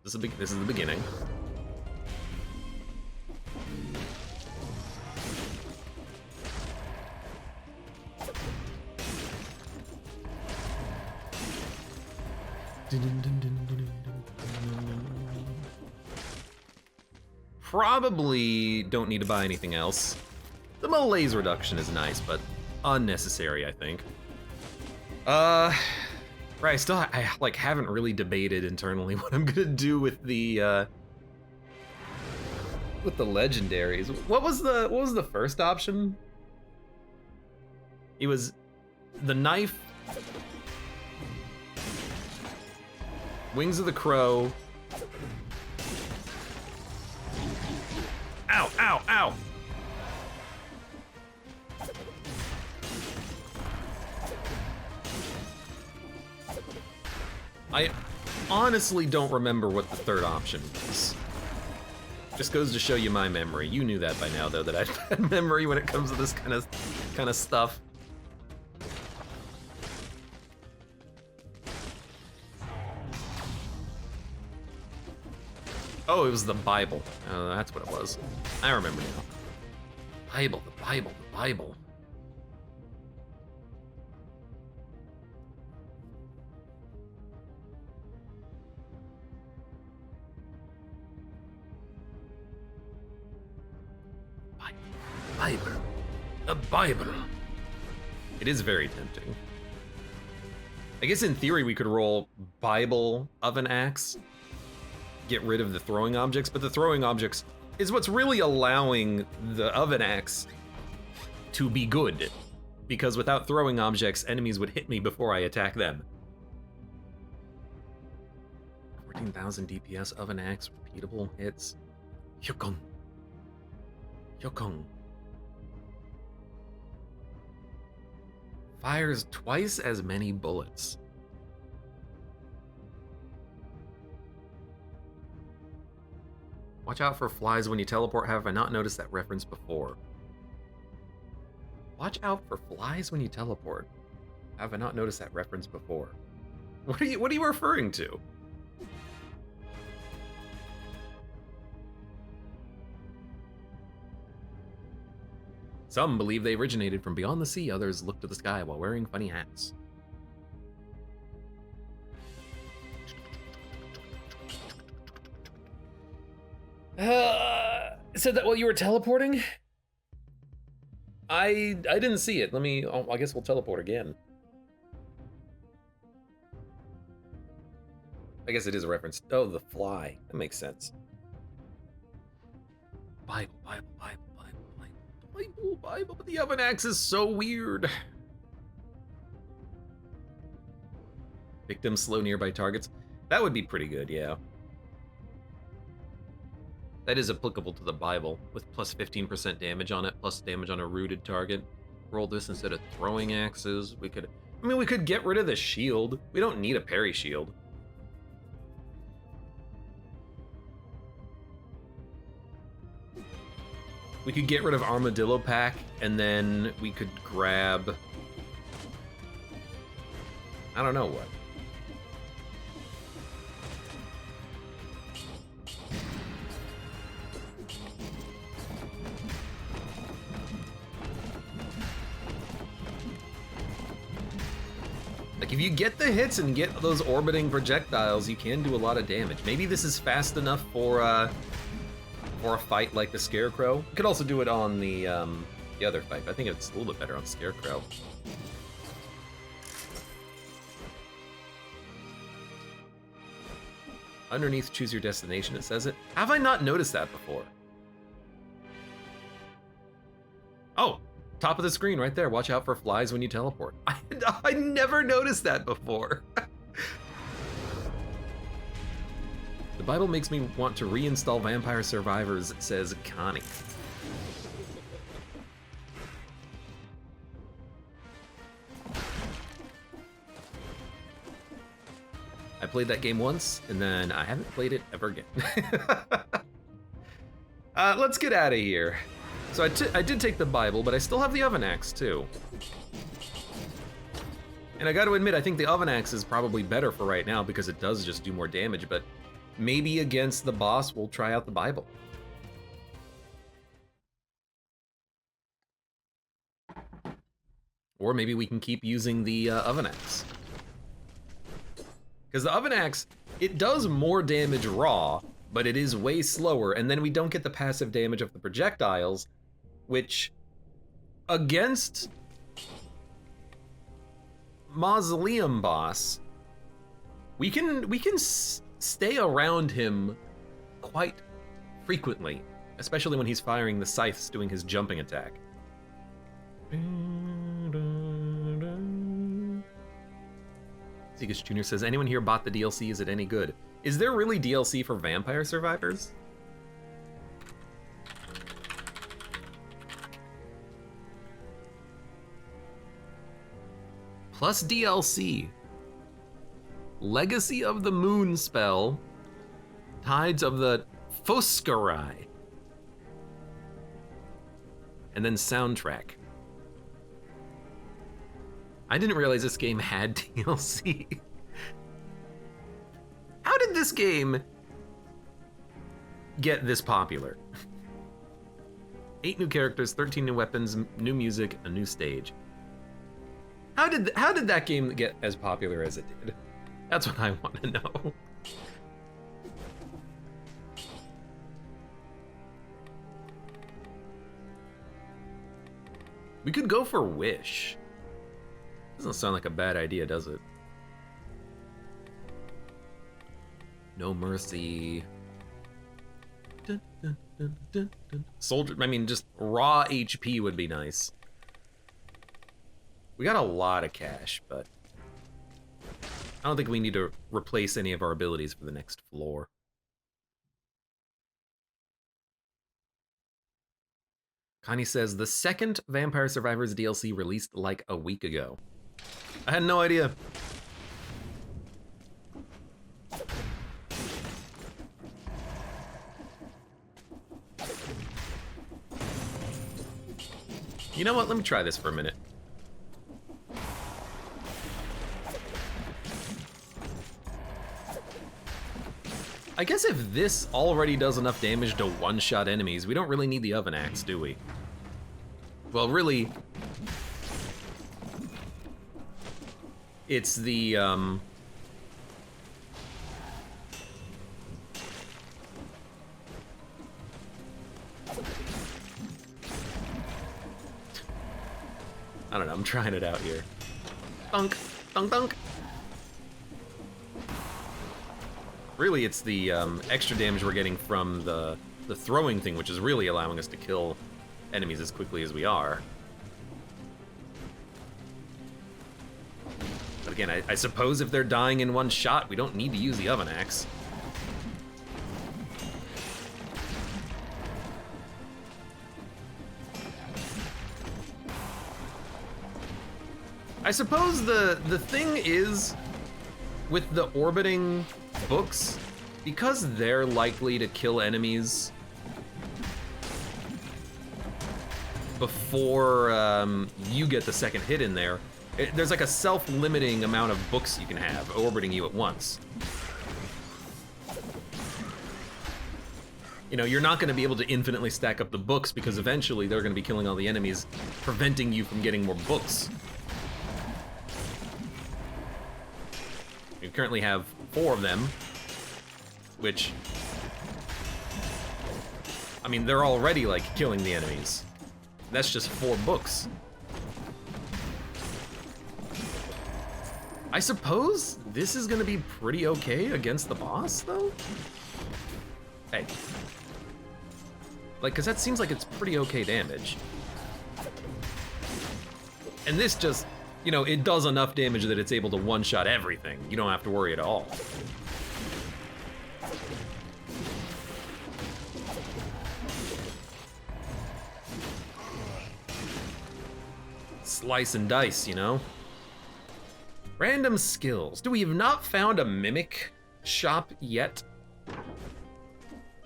This is the beginning. Probably don't need to buy anything else. The malaise reduction is nice, but unnecessary, I think. Right, I like haven't really debated internally what I'm gonna do with the legendaries. What was the first option? It was the knife, Wings of the Crow. Ow, ow, ow! I honestly don't remember what the third option was. Just goes to show you my memory. You knew that by now, though, that I have bad memory when it comes to this kind of stuff. Oh, it was the Bible. That's what it was. I remember now. Bible, the Bible, the Bible. Bible. The Bible. It is very tempting. I guess in theory we could roll Bible of an axe, get rid of the throwing objects, but the throwing objects is what's really allowing the oven axe to be good, because without throwing objects, enemies would hit me before I attack them. 14,000 DPS oven axe, repeatable hits. Hyokon. Hyokon. Fires twice as many bullets. Watch out for flies when you teleport. Have I not noticed that reference before? Watch out for flies when you teleport. Have I not noticed that reference before? What are you referring to? Some believe they originated from beyond the sea, others look to the sky while wearing funny hats. Said that while you were teleporting? I didn't see it. I guess we'll teleport again. I guess it is a reference. Oh, the fly. That makes sense. Bible, Bible, Bible, Bible, Bible. Bible, but the oven axe is so weird. Victims slow nearby targets. That would be pretty good, yeah. That is applicable to the Bible, with plus 15% damage on it, plus damage on a rooted target. Roll this instead of throwing axes. We could get rid of the shield. We don't need a parry shield. We could get rid of Armadillo Pack, and then we could grab... I don't know what. Like, if you get the hits and get those orbiting projectiles, you can do a lot of damage. Maybe this is fast enough for a fight like the Scarecrow. You could also do it on the other fight, but I think it's a little bit better on Scarecrow. Underneath, choose your destination, it says it. Have I not noticed that before? Oh, top of the screen right there. Watch out for flies when you teleport. I never noticed that before. The Bible makes me want to reinstall Vampire Survivors, says Connie. I played that game once, and then I haven't played it ever again. Let's get out of here. So I did take the Bible, but I still have the oven axe too. And I gotta admit, I think the oven axe is probably better for right now because it does just do more damage, but maybe against the boss, we'll try out the Bible. Or maybe we can keep using the oven axe. Because the oven axe, it does more damage raw, but it is way slower, and then we don't get the passive damage of the projectiles, which, against Mausoleum boss, we can stay around him quite frequently, especially when he's firing the scythes doing his jumping attack. Segus Jr. says, anyone here bought the DLC? Is it any good? Is there really DLC for Vampire Survivors? Plus DLC. Legacy of the Moon spell. Tides of the Foscarai. And then soundtrack. I didn't realize this game had DLC. How did this game get this popular? 8 new characters, 13 new weapons, new music, a new stage. How did that game get as popular as it did? That's what I want to know. We could go for Wish. Doesn't sound like a bad idea, does it? No mercy. Dun, dun, dun, dun, dun. Soldier, I mean, just raw HP would be nice. We got a lot of cash, but I don't think we need to replace any of our abilities for the next floor. Connie says, the second Vampire Survivors DLC released like a week ago. I had no idea. You know what? Let me try this for a minute. I guess if this already does enough damage to one-shot enemies, we don't really need the oven axe, do we? Well, really, it's the, I don't know, I'm trying it out here. Thunk, thunk, thunk. Really, it's the extra damage we're getting from the throwing thing, which is really allowing us to kill enemies as quickly as we are. But again, I suppose if they're dying in one shot, we don't need to use the oven axe. I suppose the thing is, with the orbiting books, because they're likely to kill enemies before you get the second hit in there, there's like a self-limiting amount of books you can have orbiting you at once. You know, you're not going to be able to infinitely stack up the books because eventually they're going to be killing all the enemies, preventing you from getting more books. You currently have 4 of them, which, I mean, they're already like killing the enemies. That's just 4 books. I suppose this is gonna be pretty okay against the boss, though? Hey. Like, cause that seems like it's pretty okay damage. And this just, you know, it does enough damage that it's able to one-shot everything. You don't have to worry at all. Slice and dice, you know? Random skills. Do we have not found a mimic shop yet?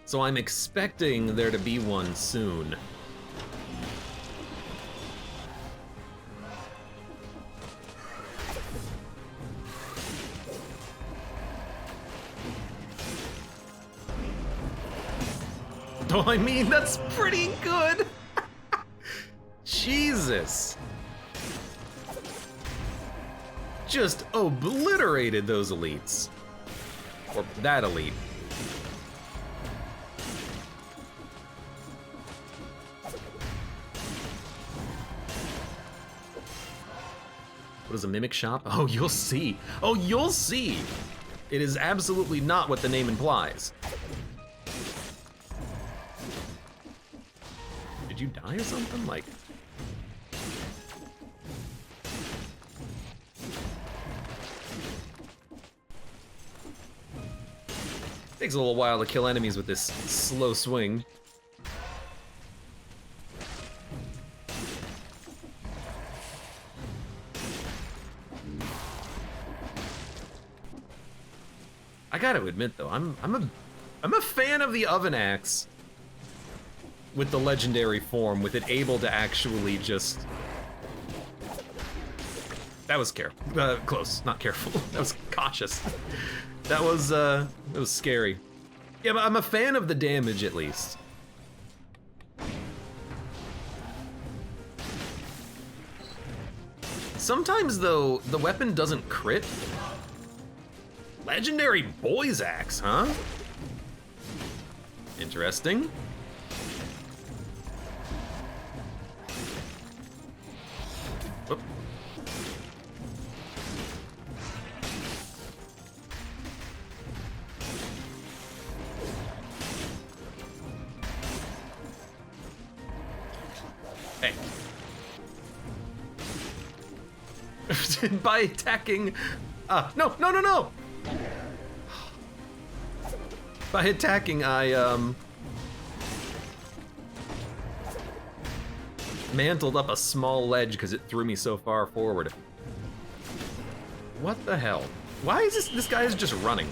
So I'm expecting there to be one soon. Oh, I mean, that's pretty good. Jesus. Just obliterated those elites. Or that elite. What is a mimic shop? Oh, you'll see. Oh, you'll see. It is absolutely not what the name implies. Did you die or something? Like... Takes a little while to kill enemies with this slow swing. I gotta admit though, I'm a fan of the oven axe with the legendary form, with it able to actually just... That was close, not careful. That was cautious. That was scary. Yeah, but I'm a fan of the damage at least. Sometimes though, the weapon doesn't crit. Legendary boy's axe, huh? Interesting. Whoop. Hey. By attacking... no! By attacking, I, mantled up a small ledge because it threw me so far forward. What the hell? Why is this guy is just running?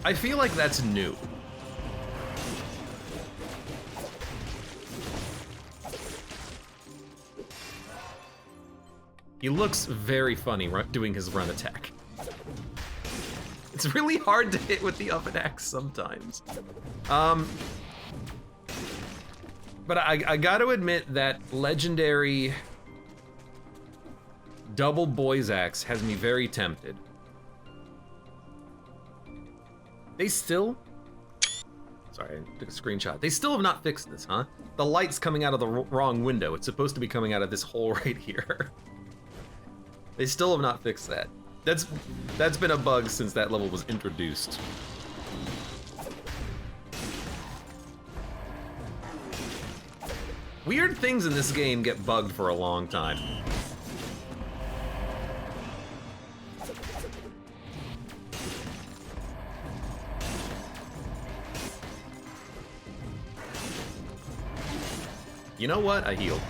I feel like that's new. He looks very funny doing his run attack. It's really hard to hit with the oven axe sometimes. But I gotta admit that legendary double boy's axe has me very tempted. They still... Sorry, I took a screenshot. They still have not fixed this, huh? The light's coming out of the wrong window. It's supposed to be coming out of this hole right here. They still have not fixed that. That's been a bug since that level was introduced. Weird things in this game get bugged for a long time. You know what? I healed.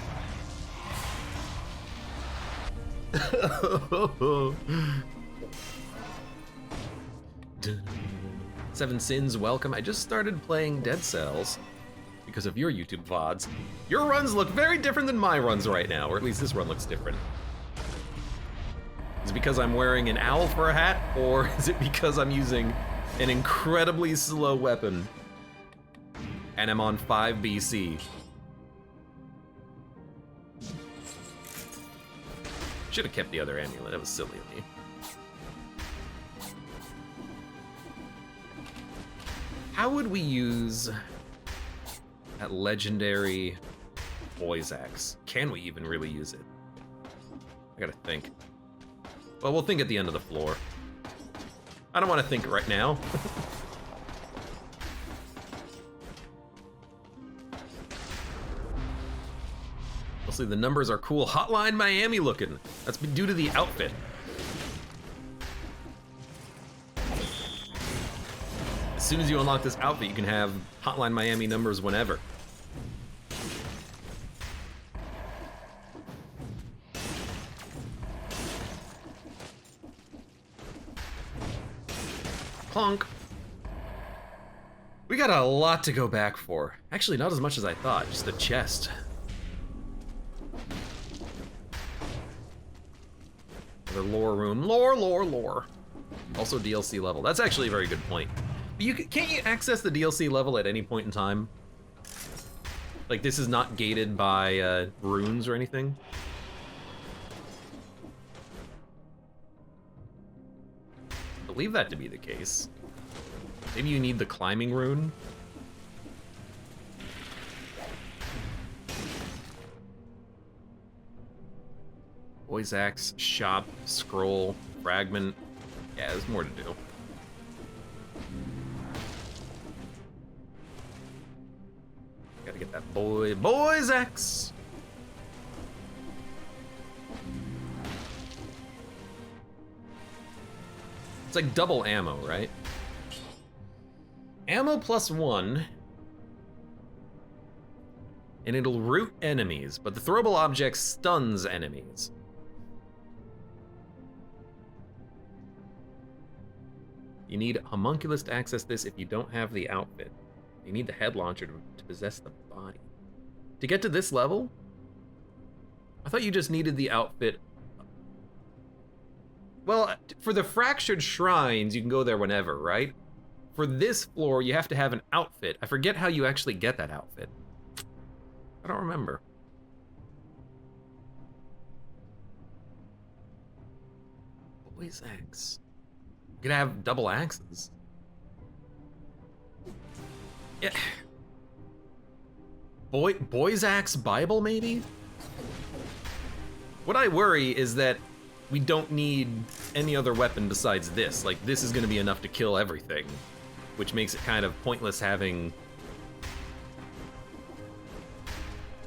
Seven Sins, welcome. I just started playing Dead Cells because of your YouTube VODs. Your runs look very different than my runs right now, or at least this run looks different. Is it because I'm wearing an owl for a hat, or is it because I'm using an incredibly slow weapon and I'm on 5 BC? Should have kept the other amulet, that was silly of me. How would we use that legendary boy's axe? Can we even really use it? I gotta think. Well, we'll think at the end of the floor. I don't want to think right now. Mostly the numbers are cool. Hotline Miami looking. That's been due to the outfit. As soon as you unlock this outfit, you can have Hotline Miami numbers whenever. Clunk. We got a lot to go back for. Actually, not as much as I thought, just a chest. Another lore room. Lore. Also DLC level. That's actually a very good point. But can't you access the DLC level at any point in time? Like, this is not gated by runes or anything? I believe that to be the case. Maybe you need the climbing rune? Boy's axe, shop, scroll, fragment. Yeah, there's more to do. Gotta get that boy's axe. It's like double ammo, right? Ammo +1. And it'll root enemies, but the throwable object stuns enemies. You need homunculus to access this if you don't have the outfit. You need the head launcher to possess the body. To get to this level? I thought you just needed the outfit. Well, for the fractured shrines, you can go there whenever, right? For this floor, you have to have an outfit. I forget how you actually get that outfit. I don't remember. Boy's axe. You could have double axes. Yeah. Boy's axe Bible, maybe? What I worry is that we don't need any other weapon besides this. Like, this is gonna be enough to kill everything, which makes it kind of pointless having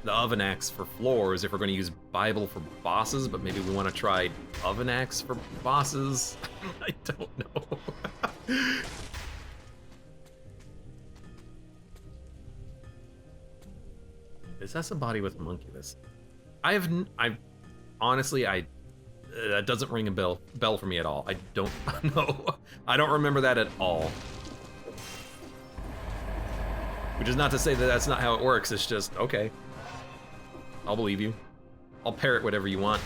the oven axe for floors if we're gonna use Bible for bosses, but maybe we wanna try oven axe for bosses. I don't know. Possess a body with homunculus. Honestly, that doesn't ring a bell for me at all. I don't know. I don't remember that at all. Which is not to say that that's not how it works. It's just, okay. I'll believe you. I'll parrot whatever you want.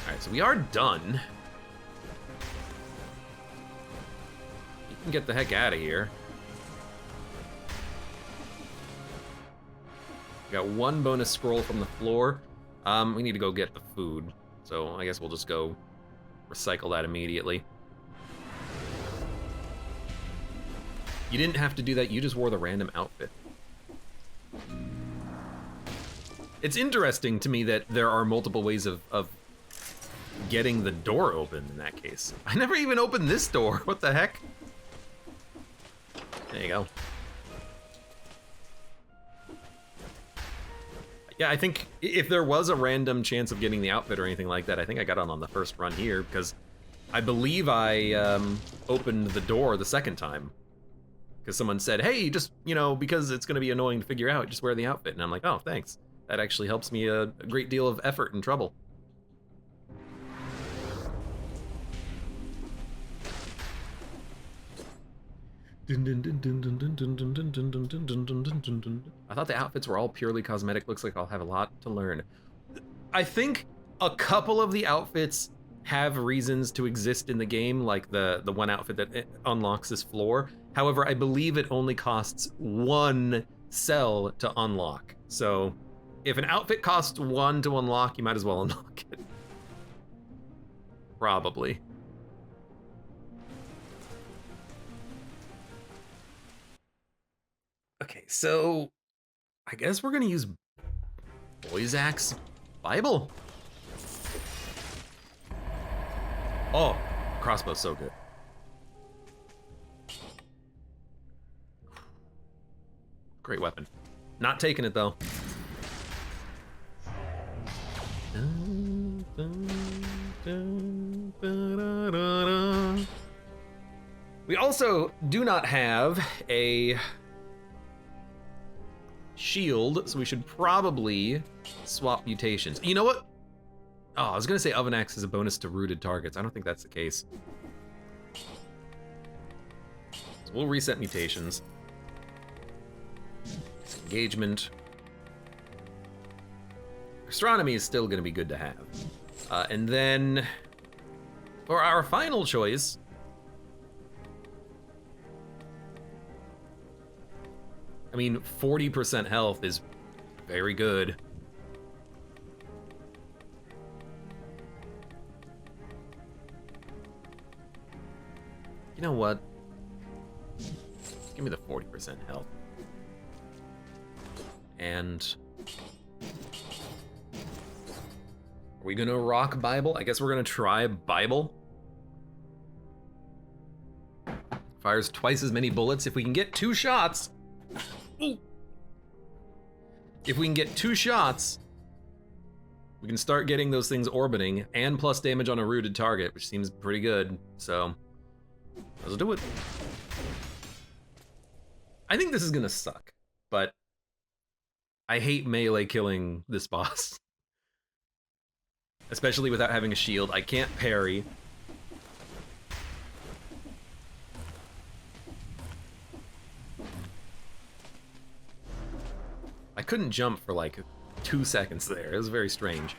Alright, so we are done. You can get the heck out of here. Got one bonus scroll from the floor. We need to go get the food. So I guess we'll just go recycle that immediately. You didn't have to do that, you just wore the random outfit. It's interesting to me that there are multiple ways of getting the door open in that case. I never even opened this door, what the heck? There you go. Yeah, I think if there was a random chance of getting the outfit or anything like that, I think I got on the first run here, because I believe I opened the door the second time. Because someone said, hey, just, you know, because it's going to be annoying to figure out, just wear the outfit. And I'm like, oh, thanks. That actually helps me a great deal of effort and trouble. I thought the outfits were all purely cosmetic. Looks like I'll have a lot to learn. I think a couple of the outfits have reasons to exist in the game, like the one outfit that unlocks this floor. However, I believe it only costs 1 cell to unlock. So if an outfit costs 1 to unlock, you might as well unlock it. Probably. Okay, so I guess we're gonna use Boyzak's Bible. Oh, crossbow's so good. Great weapon. Not taking it though. We also do not have a shield, so we should probably swap mutations. You know what? Oh, I was gonna say Oven Axe is a bonus to rooted targets. I don't think that's the case. So we'll reset mutations. Engagement. Astronomy is still gonna be good to have. And then for our final choice, I mean, 40% health is very good. You know what? Give me the 40% health. And are we gonna rock Bible? I guess we're gonna try Bible. Fires twice as many bullets. If we can get 2 shots. Ooh. If we can get 2 shots, we can start getting those things orbiting and plus damage on a rooted target, which seems pretty good. So let's do it. I think this is gonna suck, but I hate melee killing this boss. Especially without having a shield. I can't parry. I couldn't jump for like 2 seconds there. It was very strange.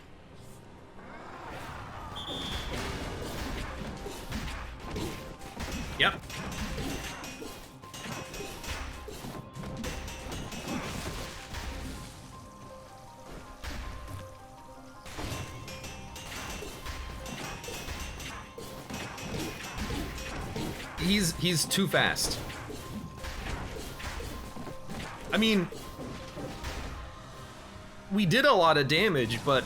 Yep. He's too fast. I mean, we did a lot of damage, but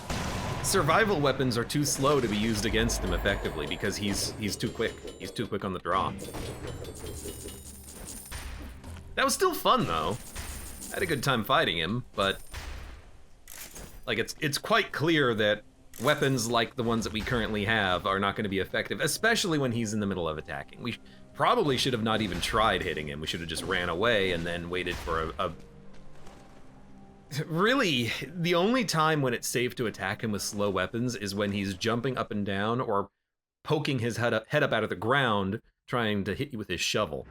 survival weapons are too slow to be used against him effectively because he's too quick. He's too quick on the draw. That was still fun though. I had a good time fighting him, but like it's quite clear that weapons like the ones that we currently have are not going to be effective, especially when he's in the middle of attacking. We probably should have not even tried hitting him. We should have just ran away and then waited for a... Really, the only time when it's safe to attack him with slow weapons is when he's jumping up and down or poking his head up out of the ground, trying to hit you with his shovel.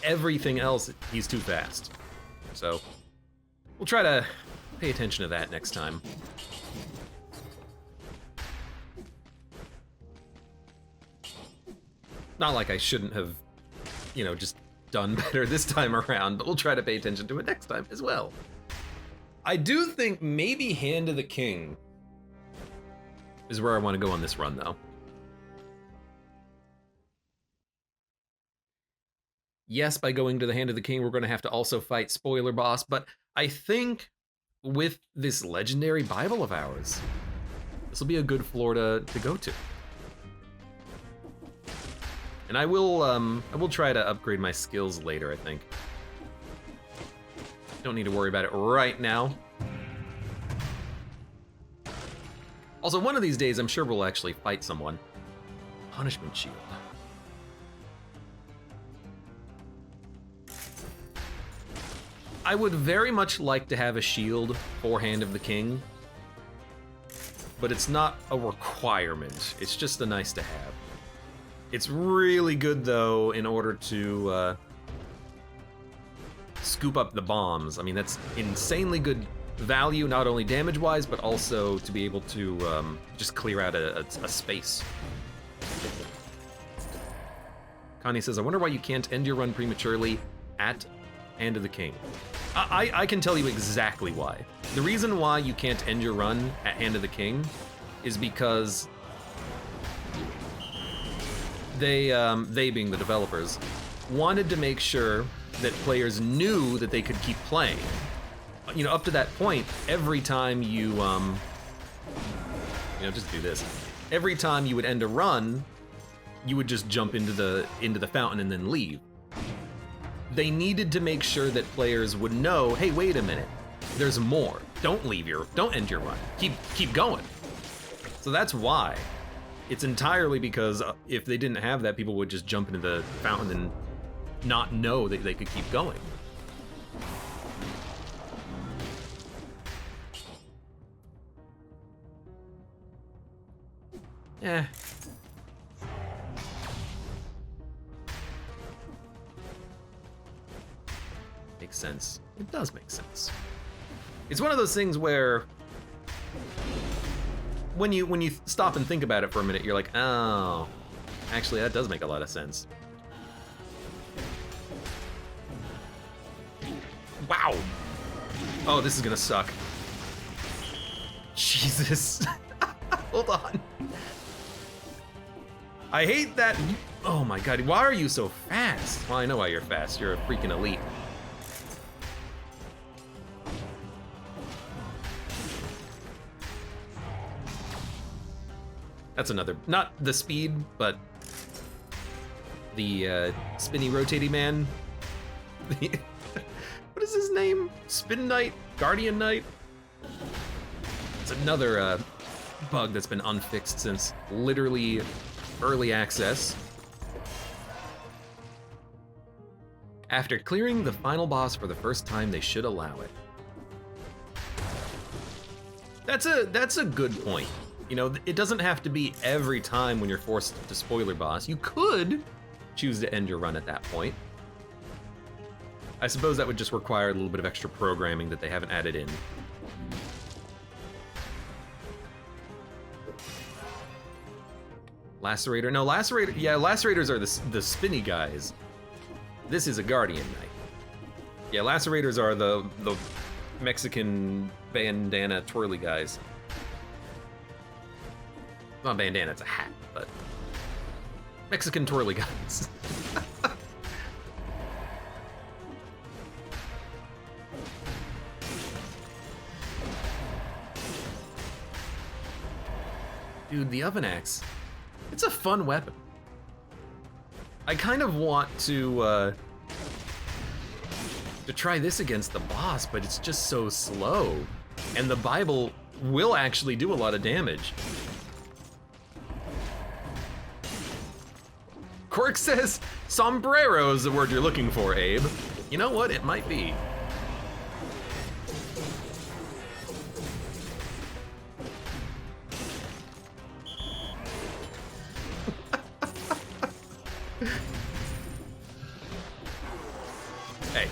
Everything else, he's too fast. So, we'll try to pay attention to that next time. Not like I shouldn't have, you know, just done better this time around, but we'll try to pay attention to it next time as well. I do think maybe Hand of the King is where I want to go on this run, though. Yes, by going to the Hand of the King, we're going to have to also fight Spoiler Boss, but I think with this legendary Bible of ours, this will be a good floor to go to. And I will try to upgrade my skills later, I think. Don't need to worry about it right now. Also, one of these days, I'm sure we'll actually fight someone. Punishment shield. I would very much like to have a shield for Hand of the King, but it's not a requirement. It's just a nice to have. It's really good, though, in order to scoop up the bombs. I mean, that's insanely good value, not only damage-wise, but also to be able to just clear out a space. Connie says, I wonder why you can't end your run prematurely at Hand of the King. I can tell you exactly why. The reason why you can't end your run at Hand of the King is because they being the developers, wanted to make sure that players knew that they could keep playing. You know, up to that point, every time you, just do this. Every time you would end a run, you would just jump into the fountain and then leave. They needed to make sure that players would know, hey, wait a minute, there's more. Don't end your run. Keep going. So that's why. It's entirely because if they didn't have that, people would just jump into the fountain and not know that they could keep going. Eh. Makes sense. It does make sense. It's one of those things where when you stop and think about it for a minute, you're like, oh, actually that does make a lot of sense. Wow. Oh, this is gonna suck. Jesus. Hold on. I hate that. Oh my god, why are you so fast? Well, I know why you're fast. You're a freaking elite. That's another, not the speed, but the spinny rotating man. What is his name? Spin Knight? Guardian Knight? It's another bug that's been unfixed since literally early access. After clearing the final boss for the first time, they should allow it. That's a good point. You know, it doesn't have to be every time when you're forced to spoiler boss. You could choose to end your run at that point. I suppose that would just require a little bit of extra programming that they haven't added in. Lacerator? No, Lacerator, yeah, Lacerators are the spinny guys. This is a Guardian Knight. Yeah, Lacerators are the Mexican bandana twirly guys. Not bandana, it's a hat, but Mexican twirly guys. Dude, the oven axe, it's a fun weapon. I kind of want to try this against the boss, but it's just so slow. And the Bible will actually do a lot of damage. Quirk says, sombrero is the word you're looking for, Abe. You know what? It might be. Hey.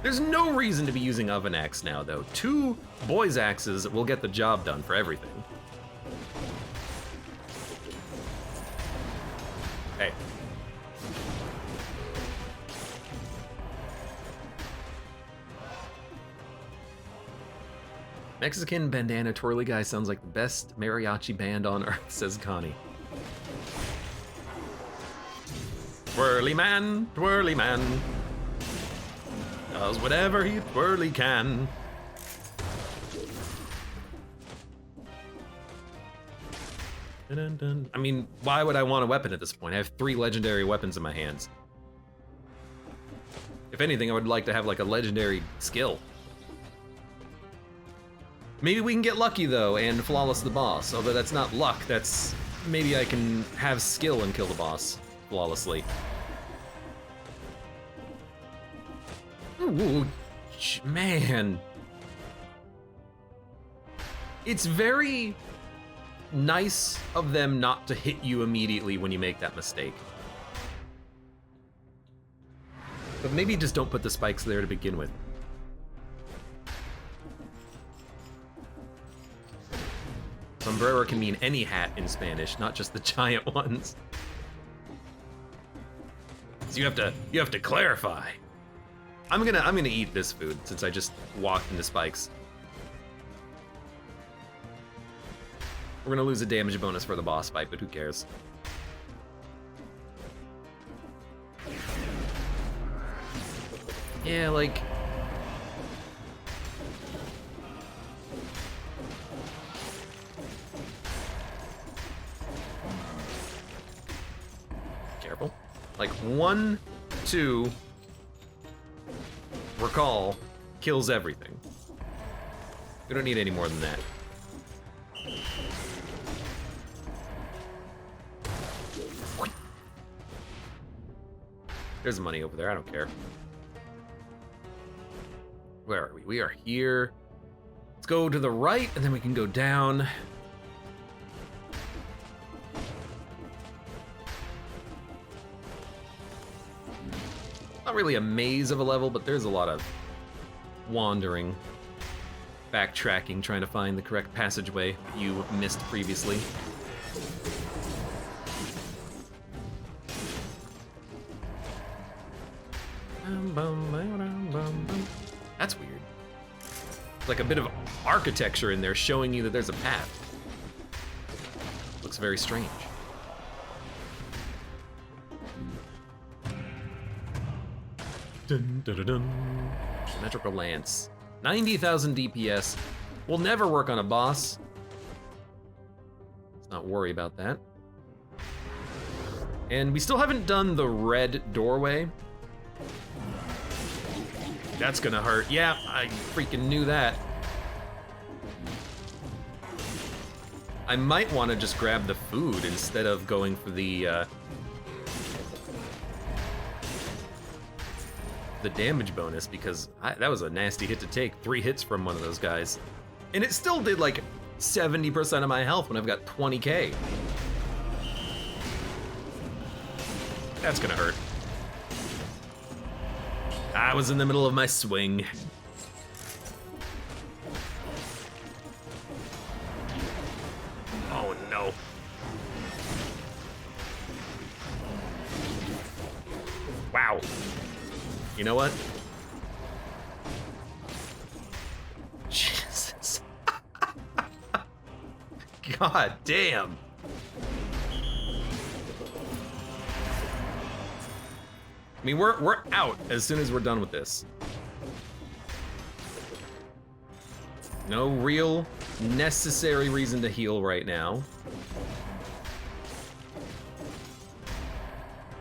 There's no reason to be using oven axe now, though. 2 boys' axes will get the job done for everything. Hey. Mexican bandana twirly guy sounds like the best mariachi band on earth, says Connie. Twirly man, does whatever he twirly can. Dun, dun. I mean, why would I want a weapon at this point? I have 3 legendary weapons in my hands. If anything, I would like to have like a legendary skill. Maybe we can get lucky though and flawless the boss, although that's not luck, that's maybe I can have skill and kill the boss flawlessly. Ooh, man. It's very nice of them not to hit you immediately when you make that mistake. But maybe just don't put the spikes there to begin with. Sombrero can mean any hat in Spanish, not just the giant ones. So you have to clarify. I'm gonna eat this food since I just walked into spikes. We're gonna lose a damage bonus for the boss fight, but who cares? Yeah, like... Careful. Like 1, 2, recall, kills everything. We don't need any more than that. There's money over there, I don't care. Where are we? We are here. Let's go to the right, and then we can go down. Not really a maze of a level, but there's a lot of wandering, backtracking, trying to find the correct passageway that you missed previously. That's weird. Like a bit of architecture in there showing you that there's a path. Looks very strange. Dun, dun, dun, dun. Symmetrical lance. 90,000 DPS. Will never work on a boss. Let's not worry about that. And we still haven't done the red doorway. That's gonna hurt. Yeah, I freaking knew that. I might want to just grab the food instead of going for the damage bonus, because that was a nasty hit to take. 3 hits from one of those guys. And it still did like 70% of my health when I've got 20k. That's gonna hurt. I was in the middle of my swing. Oh no. Wow. You know what? Jesus. God damn. I mean, we're out as soon as we're done with this. No real necessary reason to heal right now.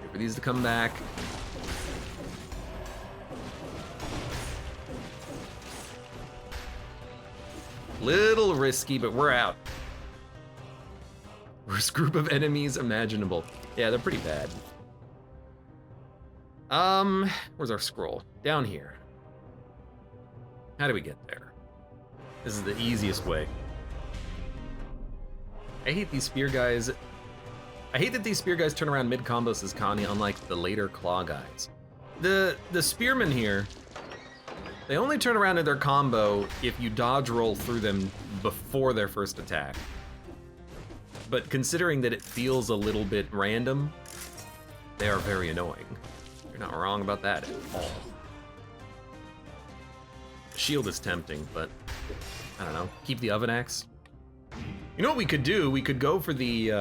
Wait for these to come back. Little risky, but we're out. Worst group of enemies imaginable. Yeah, they're pretty bad. Where's our scroll? Down here. How do we get there? This is the easiest way. I hate these spear guys. I hate that these spear guys turn around mid-combo, says Connie, unlike the later claw guys. The spearmen here, they only turn around in their combo if you dodge roll through them before their first attack. But considering that it feels a little bit random, they are very annoying. You're not wrong about that at all. Shield is tempting, but I don't know. Keep the oven axe. You know what we could do? We could go for the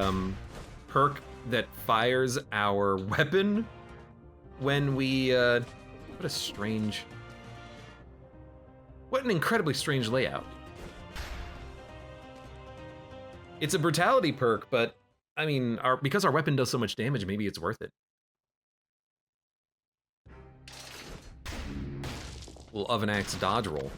perk that fires our weapon when we, what a strange, what an incredibly strange layout. It's a brutality perk, but I mean, because our weapon does so much damage, maybe it's worth it. Little oven axe dodge roll.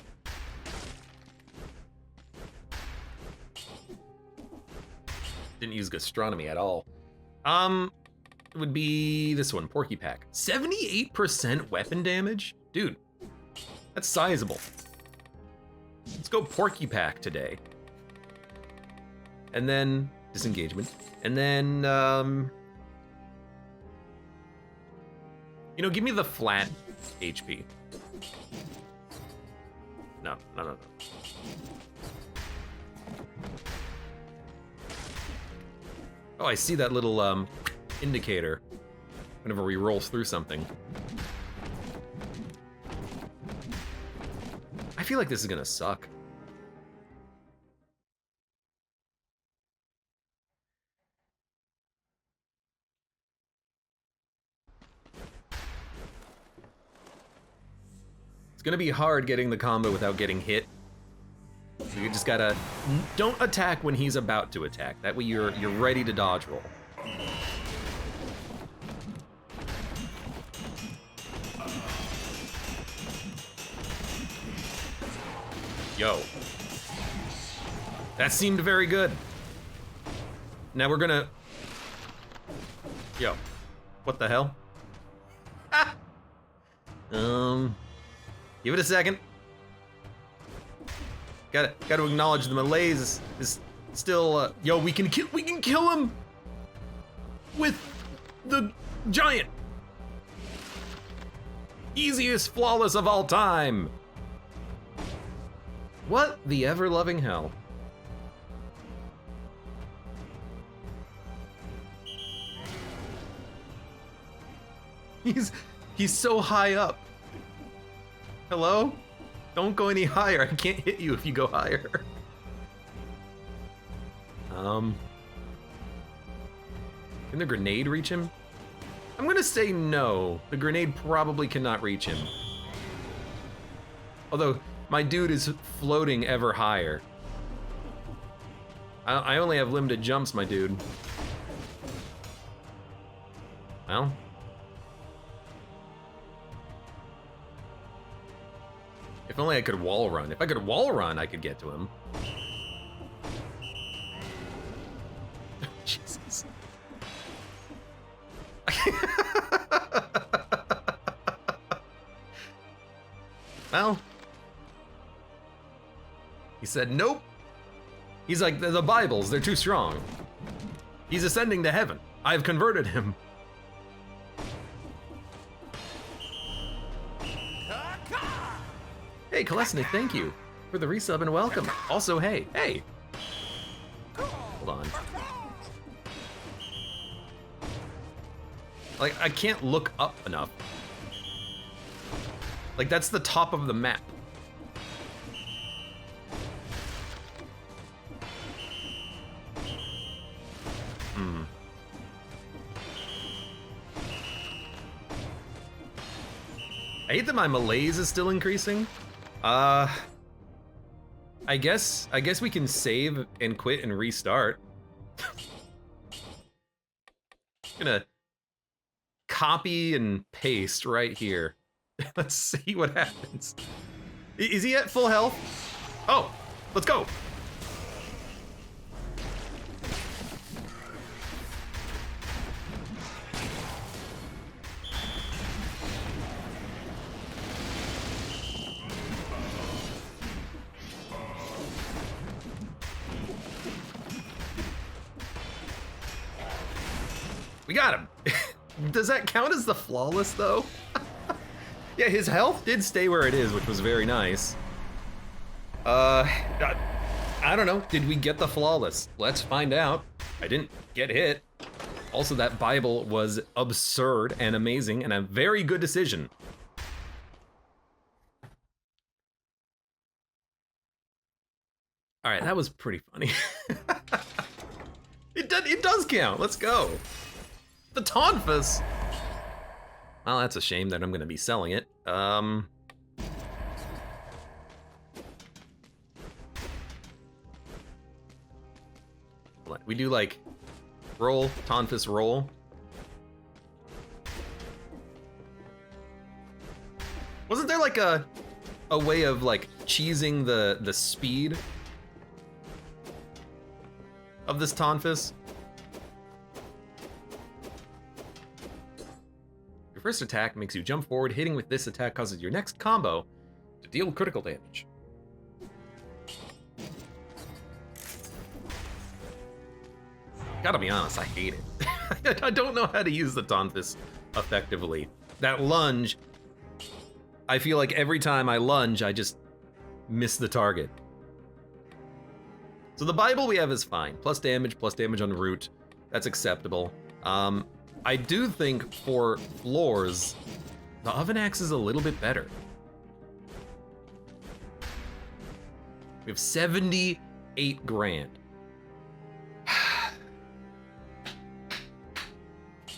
Didn't use gastronomy at all. It would be this one, Porky Pack. 78% weapon damage? Dude, that's sizable. Let's go Porky Pack today. And then disengagement. And then, you know, give me the flat HP. No. Oh, I see that little indicator whenever he rolls through something. I feel like this is gonna suck. It's gonna be hard getting the combo without getting hit. So you just gotta, don't attack when he's about to attack. That way you're ready to dodge roll. Yo. That seemed very good. Now we're gonna... Yo. What the hell? Ah! Give it a second. Gotta acknowledge the malaise is still, yo, we can kill him with the giant. Easiest flawless of all time. What the ever-loving hell? He's so high up. Hello? Don't go any higher. I can't hit you if you go higher. Can the grenade reach him? I'm gonna say no. The grenade probably cannot reach him. Although, my dude is floating ever higher. I only have limited jumps, my dude. Well. If only I could wall run. If I could wall run, I could get to him. Jesus. Well. He said, nope. He's like, the Bibles, they're too strong. He's ascending to heaven. I've converted him. Hey, Kalesnik, thank you for the resub and welcome. Also, hey. Hold on. Like, I can't look up enough. Like, that's the top of the map. I hate that my malaise is still increasing. I guess we can save and quit and restart. Gonna copy and paste right here. Let's see what happens. Is he at full health? Oh, let's go. We got him. Does that count as the flawless though? Yeah, his health did stay where it is, which was very nice. I don't know. Did we get the flawless? Let's find out. I didn't get hit. Also, that Bible was absurd and amazing and a very good decision. All right, that was pretty funny. It does count. Let's go. The Tonfus. Well, that's a shame that I'm gonna be selling it. We do like roll, Tonfus roll. Wasn't there like a a way of like cheesing the speed of this Tonfus. Your first attack makes you jump forward. Hitting with this attack causes your next combo to deal critical damage. Gotta be honest, I hate it. I don't know how to use the Tonfus effectively. That lunge, I feel like every time I lunge, I just miss the target. So the Bible we have is fine. Plus damage on root. That's acceptable. I do think for floors, the Oven Axe is a little bit better. We have 78 grand.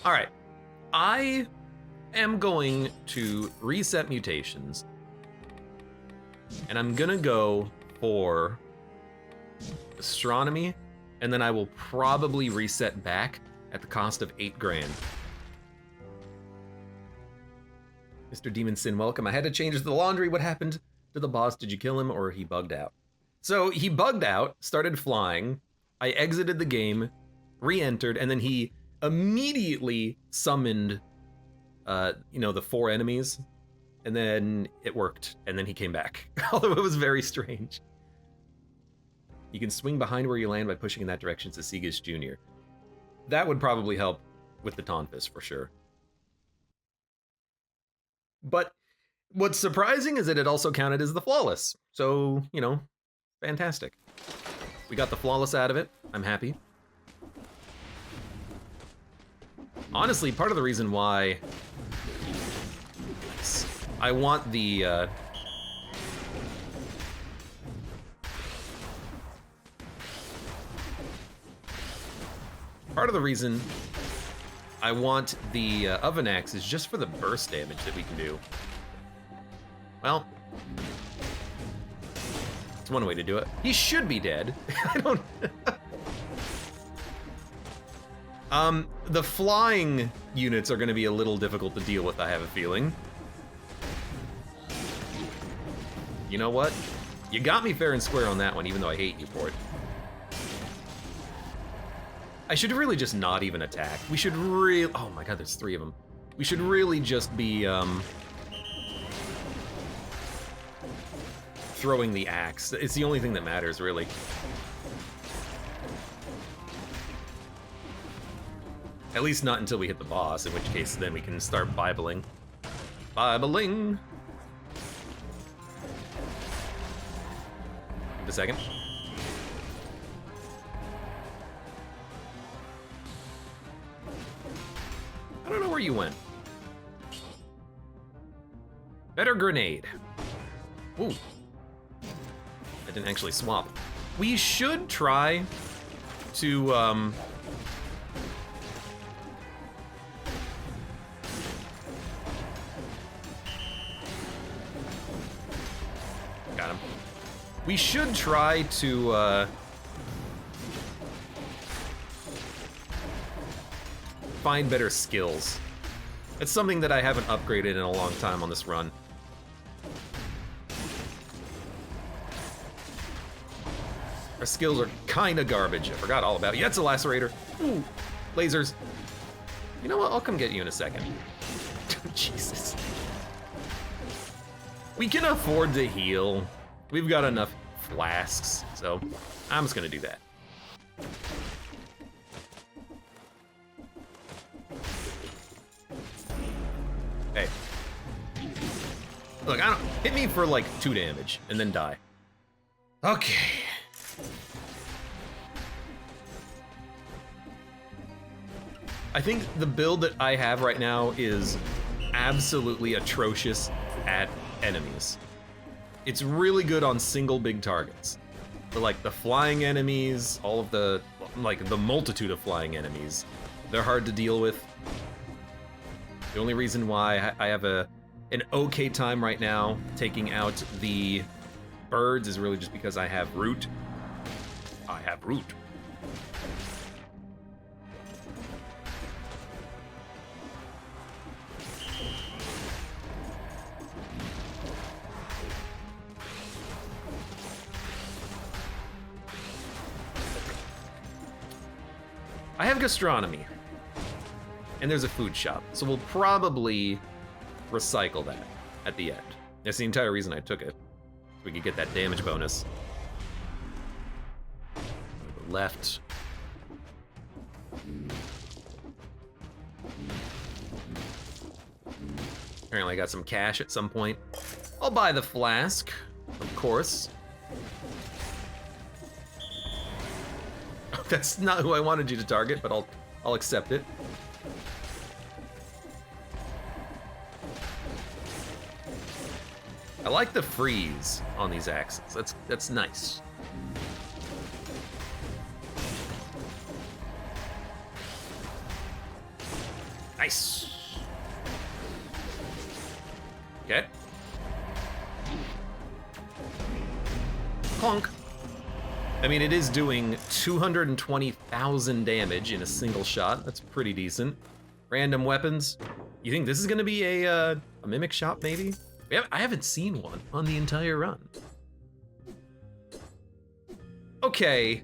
All right, I am going to reset mutations, and I'm gonna go for astronomy, and then I will probably reset back at the cost of 8 grand. Mr. Demon Sin, welcome. I had to change the laundry. What happened to the boss? Did you kill him or he bugged out? So he bugged out, started flying. I exited the game, re-entered, and then he immediately summoned, the 4 enemies, and then it worked, and then he came back. Although it was very strange. You can swing behind where you land by pushing in that direction to Segas Jr. That would probably help with the Tonfus for sure. But what's surprising is that it also counted as the flawless. So, fantastic. We got the flawless out of it. I'm happy. Honestly, part of the reason why I want the Oven Axe is just for the burst damage that we can do. Well, it's one way to do it. He should be dead. I don't... The flying units are going to be a little difficult to deal with, I have a feeling. You know what? You got me fair and square on that one, even though I hate you for it. I should really just not even attack. We should really... Oh my god, there's 3 of them. We should really just be, throwing the axe. It's the only thing that matters, really. At least not until we hit the boss, in which case then we can start Bibling. Bibling! Give it a second. I don't know where you went. Better grenade. Ooh. I didn't actually swap. We should try to, Got him. We should try to, find better skills. It's something that I haven't upgraded in a long time on this run. Our skills are kinda garbage. I forgot all about it. Yeah, it's a lacerator. Ooh, lasers. You know what? I'll come get you in a second. Jesus. We can afford to heal. We've got enough flasks, so I'm just gonna do that. Hey. Look, hit me for like 2 damage and then die. Okay. I think the build that I have right now is absolutely atrocious at enemies. It's really good on single big targets. But like the flying enemies, all of the multitude of flying enemies, they're hard to deal with. The only reason why I have an okay time right now taking out the birds is really just because I have root. I have root. I have gastronomy. And there's a food shop, so we'll probably recycle that at the end. That's the entire reason I took it. So we could get that damage bonus. Left. Apparently I got some cash at some point. I'll buy the flask, of course. That's not who I wanted you to target, but I'll accept it. I like the freeze on these axes. That's nice. Nice. Okay. Clunk. I mean, it is doing 220,000 damage in a single shot. That's pretty decent. Random weapons. You think this is gonna be a mimic shop, maybe? I haven't seen one on the entire run. Okay.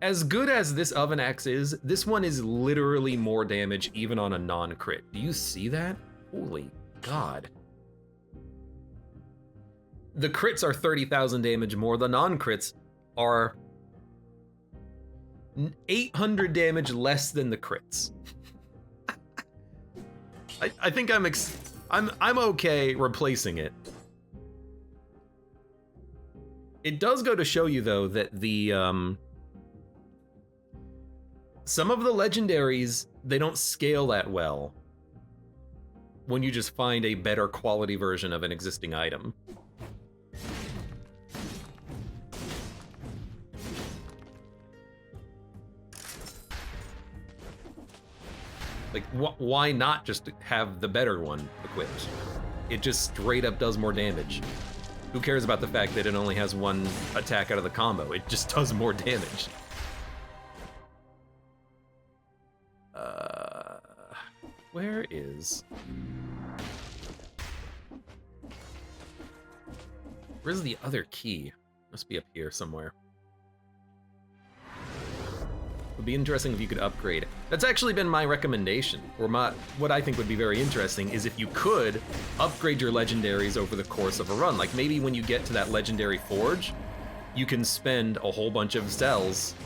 As good as this oven axe is, this one is literally more damage even on a non-crit. Do you see that? Holy God. The crits are 30,000 damage more. The non-crits are 800 damage less than the crits. I think I'm okay replacing it. It does go to show you though that the some of the legendaries, they don't scale that well when you just find a better quality version of an existing item. Like, why not just have the better one equipped? It just straight up does more damage. Who cares about the fact that it only has one attack out of the combo? It just does more damage. Where is... Where's the other key? Must be up here somewhere. Would be interesting if you could upgrade. That's actually been my recommendation, or what I think would be very interesting is if you could upgrade your legendaries over the course of a run. Like maybe when you get to that legendary forge, you can spend a whole bunch of cells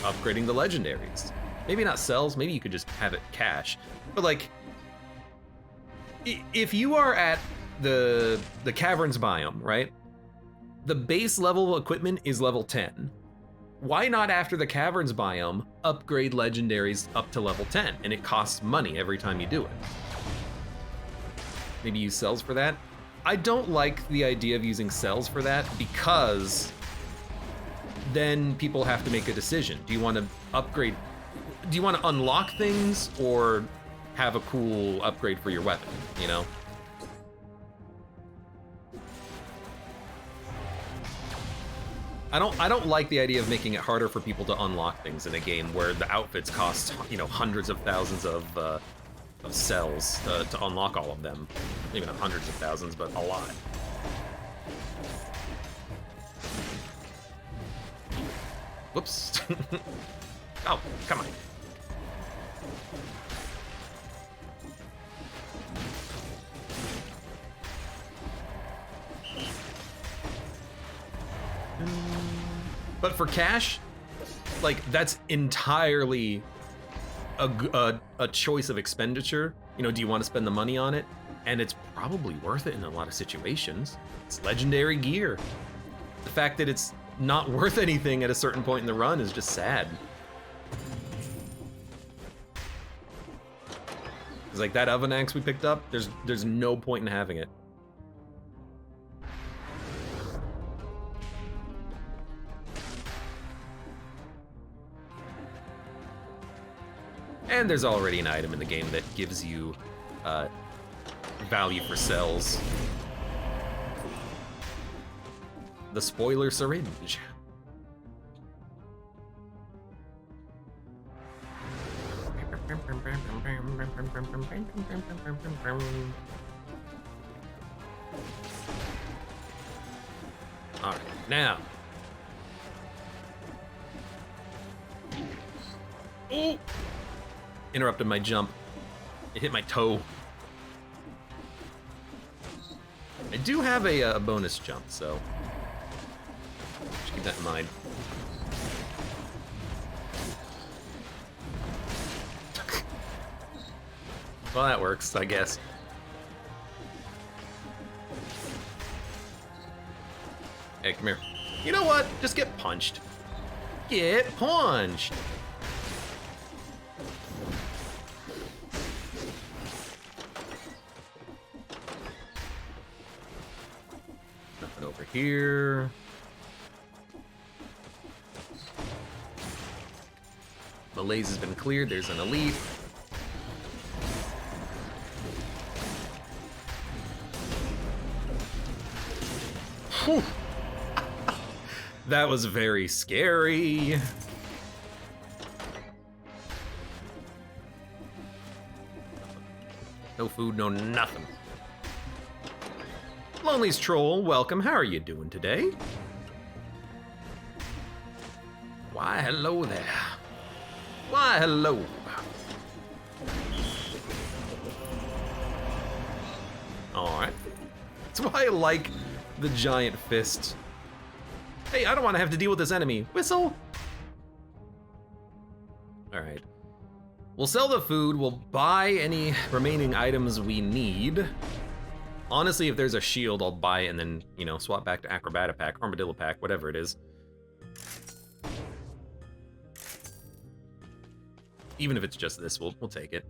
upgrading the legendaries. Maybe not cells, maybe you could just have it cash. But like, if you are at the caverns biome, right? The base level of equipment is level 10. Why not after the caverns biome upgrade legendaries up to level 10? And it costs money every time you do it. Maybe use cells for that? I don't like the idea of using cells for that because then people have to make a decision. Do you want to upgrade? Do you want to unlock things or have a cool upgrade for your weapon, you know? I don't like the idea of making it harder for people to unlock things in a game where the outfits cost, you know, hundreds of thousands of cells to unlock all of them. Maybe not hundreds of thousands, but a lot. Whoops. Oh, come on. But for cash, like that's entirely a choice of expenditure. You know, do you want to spend the money on it? And it's probably worth it in a lot of situations. It's legendary gear. The fact that it's not worth anything at a certain point in the run is just sad. It's like that oven axe we picked up, there's no point in having it. And there's already an item in the game that gives you value for cells. The spoiler syringe. All right, now. Oh! Interrupted my jump. It hit my toe. I do have a bonus jump, so just keep that in mind. Well, that works, I guess. Hey, come here. You know what? Just get punched. Get punched! Nothing over here. Malaise has been cleared. There's an elite. Whew. That was very scary. No food, no nothing. Lonely's Troll, welcome. How are you doing today? Why, hello there. Why, hello. Alright. That's why I like the giant fist. Hey, I don't want to have to deal with this enemy. Whistle! Alright. We'll sell the food, we'll buy any remaining items we need. Honestly, if there's a shield, I'll buy it and then, you know, swap back to Acrobata Pack, Armadillo Pack, whatever it is. Even if it's just this, we'll take it.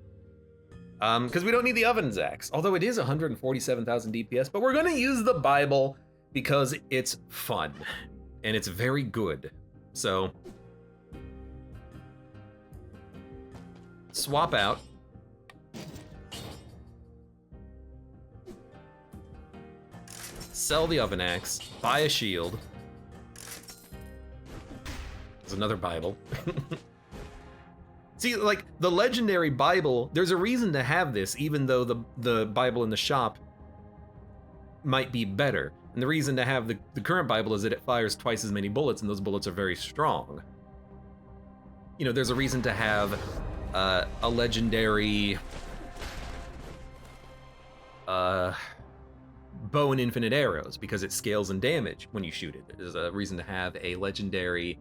Because we don't need the Oven's Axe, although it is 147,000 DPS, but we're gonna use the Bible because it's fun, and it's very good. So, swap out. Sell the Oven Axe, buy a shield. There's another Bible. See, like, the legendary Bible, there's a reason to have this, even though the Bible in the shop might be better. And the reason to have the current Bible is that it fires twice as many bullets, and those bullets are very strong. You know, there's a reason to have a legendary bow and infinite arrows, because it scales in damage when you shoot it. There's a reason to have a legendary...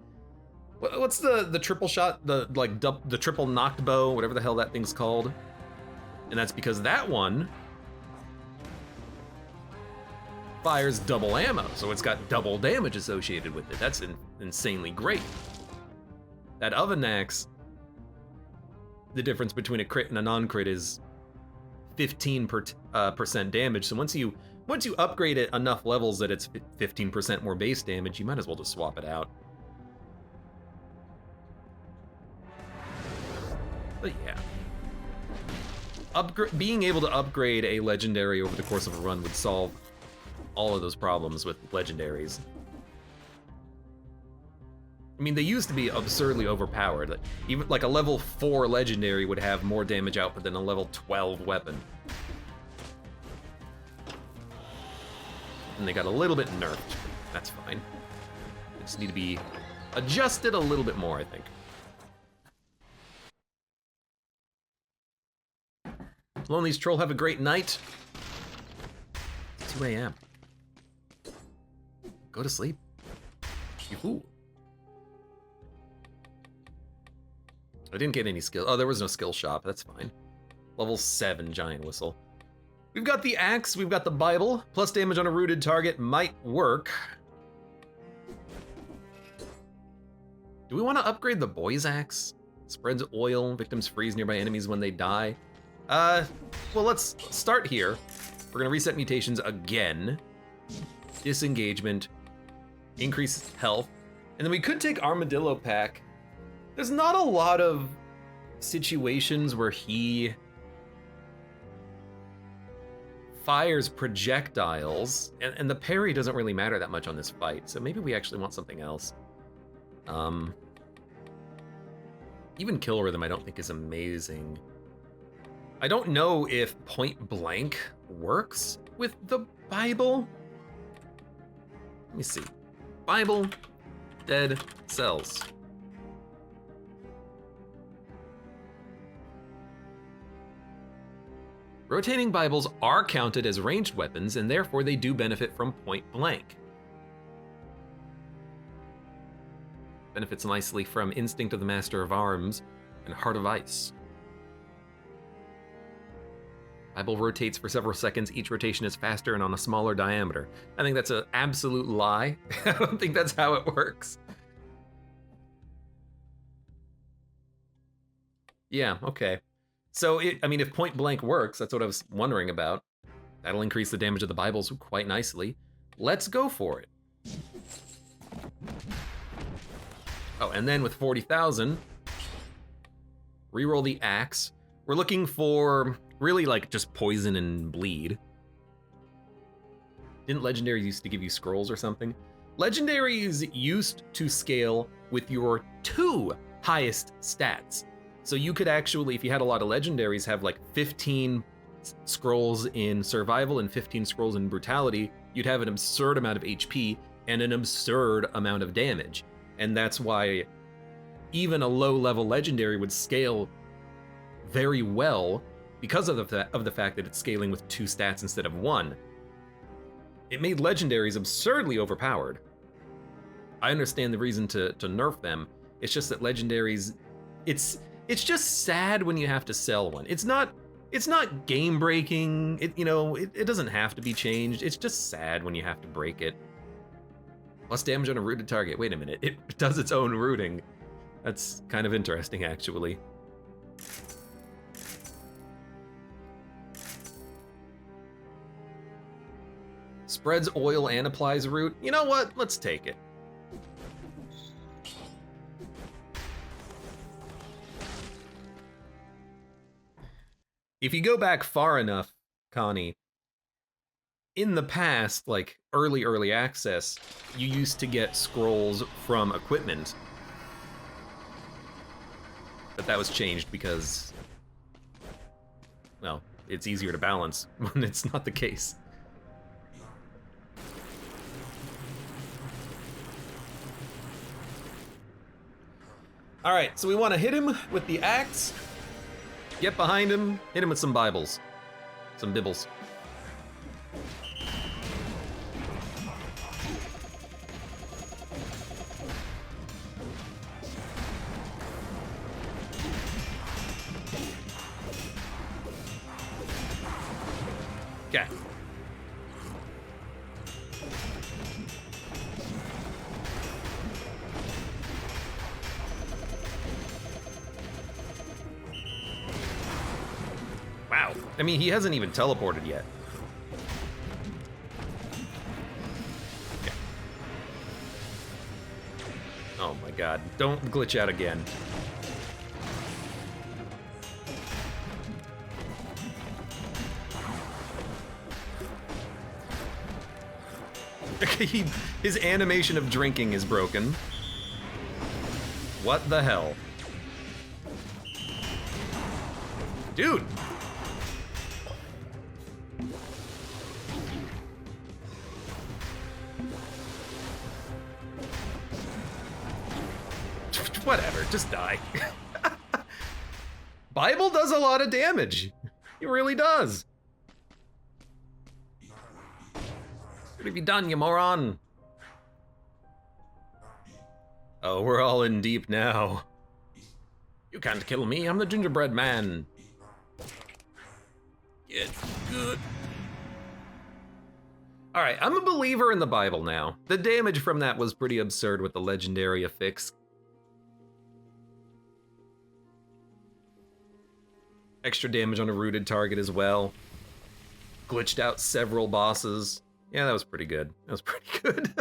What's the triple shot, the triple knocked bow, whatever the hell that thing's called? And that's because that one fires double ammo, so it's got double damage associated with it. That's insanely great. That Oven Axe, the difference between a crit and a non-crit is 15% damage. So once you upgrade it enough levels that it's 15% more base damage, you might as well just swap it out. But yeah, being able to upgrade a legendary over the course of a run would solve all of those problems with legendaries. I mean, they used to be absurdly overpowered. Like, even like a level 4 legendary would have more damage output than a level 12 weapon. And they got a little bit nerfed. That's fine. They just need to be adjusted a little bit more, I think. Lonely's Troll, have a great night. It's 2 a.m. Go to sleep. You fool. I didn't get any skill. Oh, there was no skill shop. That's fine. Level 7 giant whistle. We've got the axe. We've got the Bible. Plus damage on a rooted target might work. Do we want to upgrade the boy's axe? Spreads oil. Victims freeze nearby enemies when they die. Well, let's start here. We're gonna reset mutations again. Disengagement. Increase health. And then we could take Armadillo Pack. There's not a lot of situations where he fires projectiles, and the parry doesn't really matter that much on this fight, so maybe we actually want something else. Even Kill Rhythm I don't think is amazing. I don't know if Point Blank works with the Bible. Let me see. Bible, dead cells. Rotating Bibles are counted as ranged weapons, and therefore they do benefit from point blank. Benefits nicely from Instinct of the Master of Arms and Heart of Ice. Bible rotates for several seconds. Each rotation is faster and on a smaller diameter. I think that's an absolute lie. I don't think that's how it works. Yeah, okay. So, if point blank works, that's what I was wondering about. That'll increase the damage of the Bibles quite nicely. Let's go for it. Oh, and then with 40,000, reroll the axe. We're looking for really like just poison and bleed. Didn't legendaries used to give you scrolls or something? Legendaries used to scale with your 2 highest stats. So you could actually, if you had a lot of legendaries, have like 15 scrolls in survival and 15 scrolls in brutality. You'd have an absurd amount of HP and an absurd amount of damage. And that's why even a low-level legendary would scale very well because of the fact that it's scaling with 2 stats instead of 1. It made legendaries absurdly overpowered. I understand the reason to nerf them. It's just that legendaries, it's just sad when you have to sell one. It's not game breaking. It doesn't have to be changed. It's just sad when you have to break it. Plus damage on a rooted target. Wait a minute, it does its own rooting. That's kind of interesting, actually. Spreads oil and applies root. You know what? Let's take it. If you go back far enough, Connie, in the past, like early access, you used to get scrolls from equipment. But that was changed because, well, it's easier to balance when it's not the case. All right, so we want to hit him with the axe, get behind him, hit him with some Bibles, some bibbles. Okay. Wow. I mean, he hasn't even teleported yet. Okay. Oh my god. Don't glitch out again. His animation of drinking is broken. What the hell? Dude! Whatever, just die. Bible does a lot of damage. He really does. What have you done, you moron? Oh, we're all in deep now. You can't kill me, I'm the gingerbread man. Get good. All right, I'm a believer in the Bible now. The damage from that was pretty absurd with the legendary affix. Extra damage on a rooted target as well. Glitched out several bosses. Yeah, that was pretty good. That was pretty good.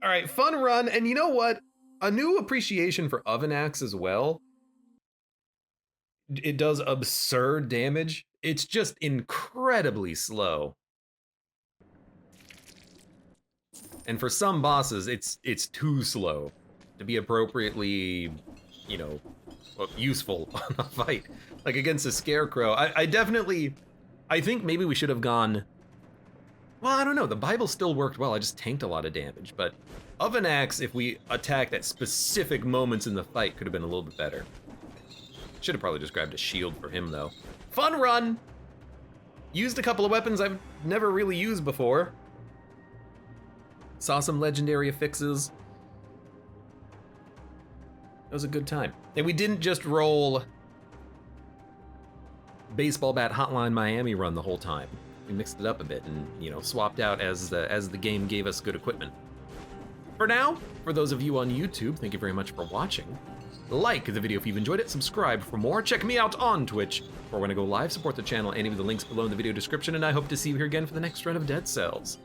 All right, fun run. And you know what? A new appreciation for Oven Axe as well. It does absurd damage. It's just incredibly slow. And for some bosses, it's too slow to be appropriately, useful on a fight. Like against a Scarecrow. I think maybe we should have gone... Well, I don't know, the Bible still worked well, I just tanked a lot of damage, but Oven Axe, if we attacked at specific moments in the fight, could have been a little bit better. Should have probably just grabbed a shield for him, though. Fun run! Used a couple of weapons I've never really used before. Saw some legendary affixes. It was a good time. And we didn't just roll baseball bat Hotline Miami run the whole time. We mixed it up a bit and, you know, swapped out as the game gave us good equipment. For now, for those of you on YouTube, thank you very much for watching. Like the video if you've enjoyed it, subscribe for more, check me out on Twitch, or when I go live, support the channel, any of the links below in the video description, and I hope to see you here again for the next run of Dead Cells.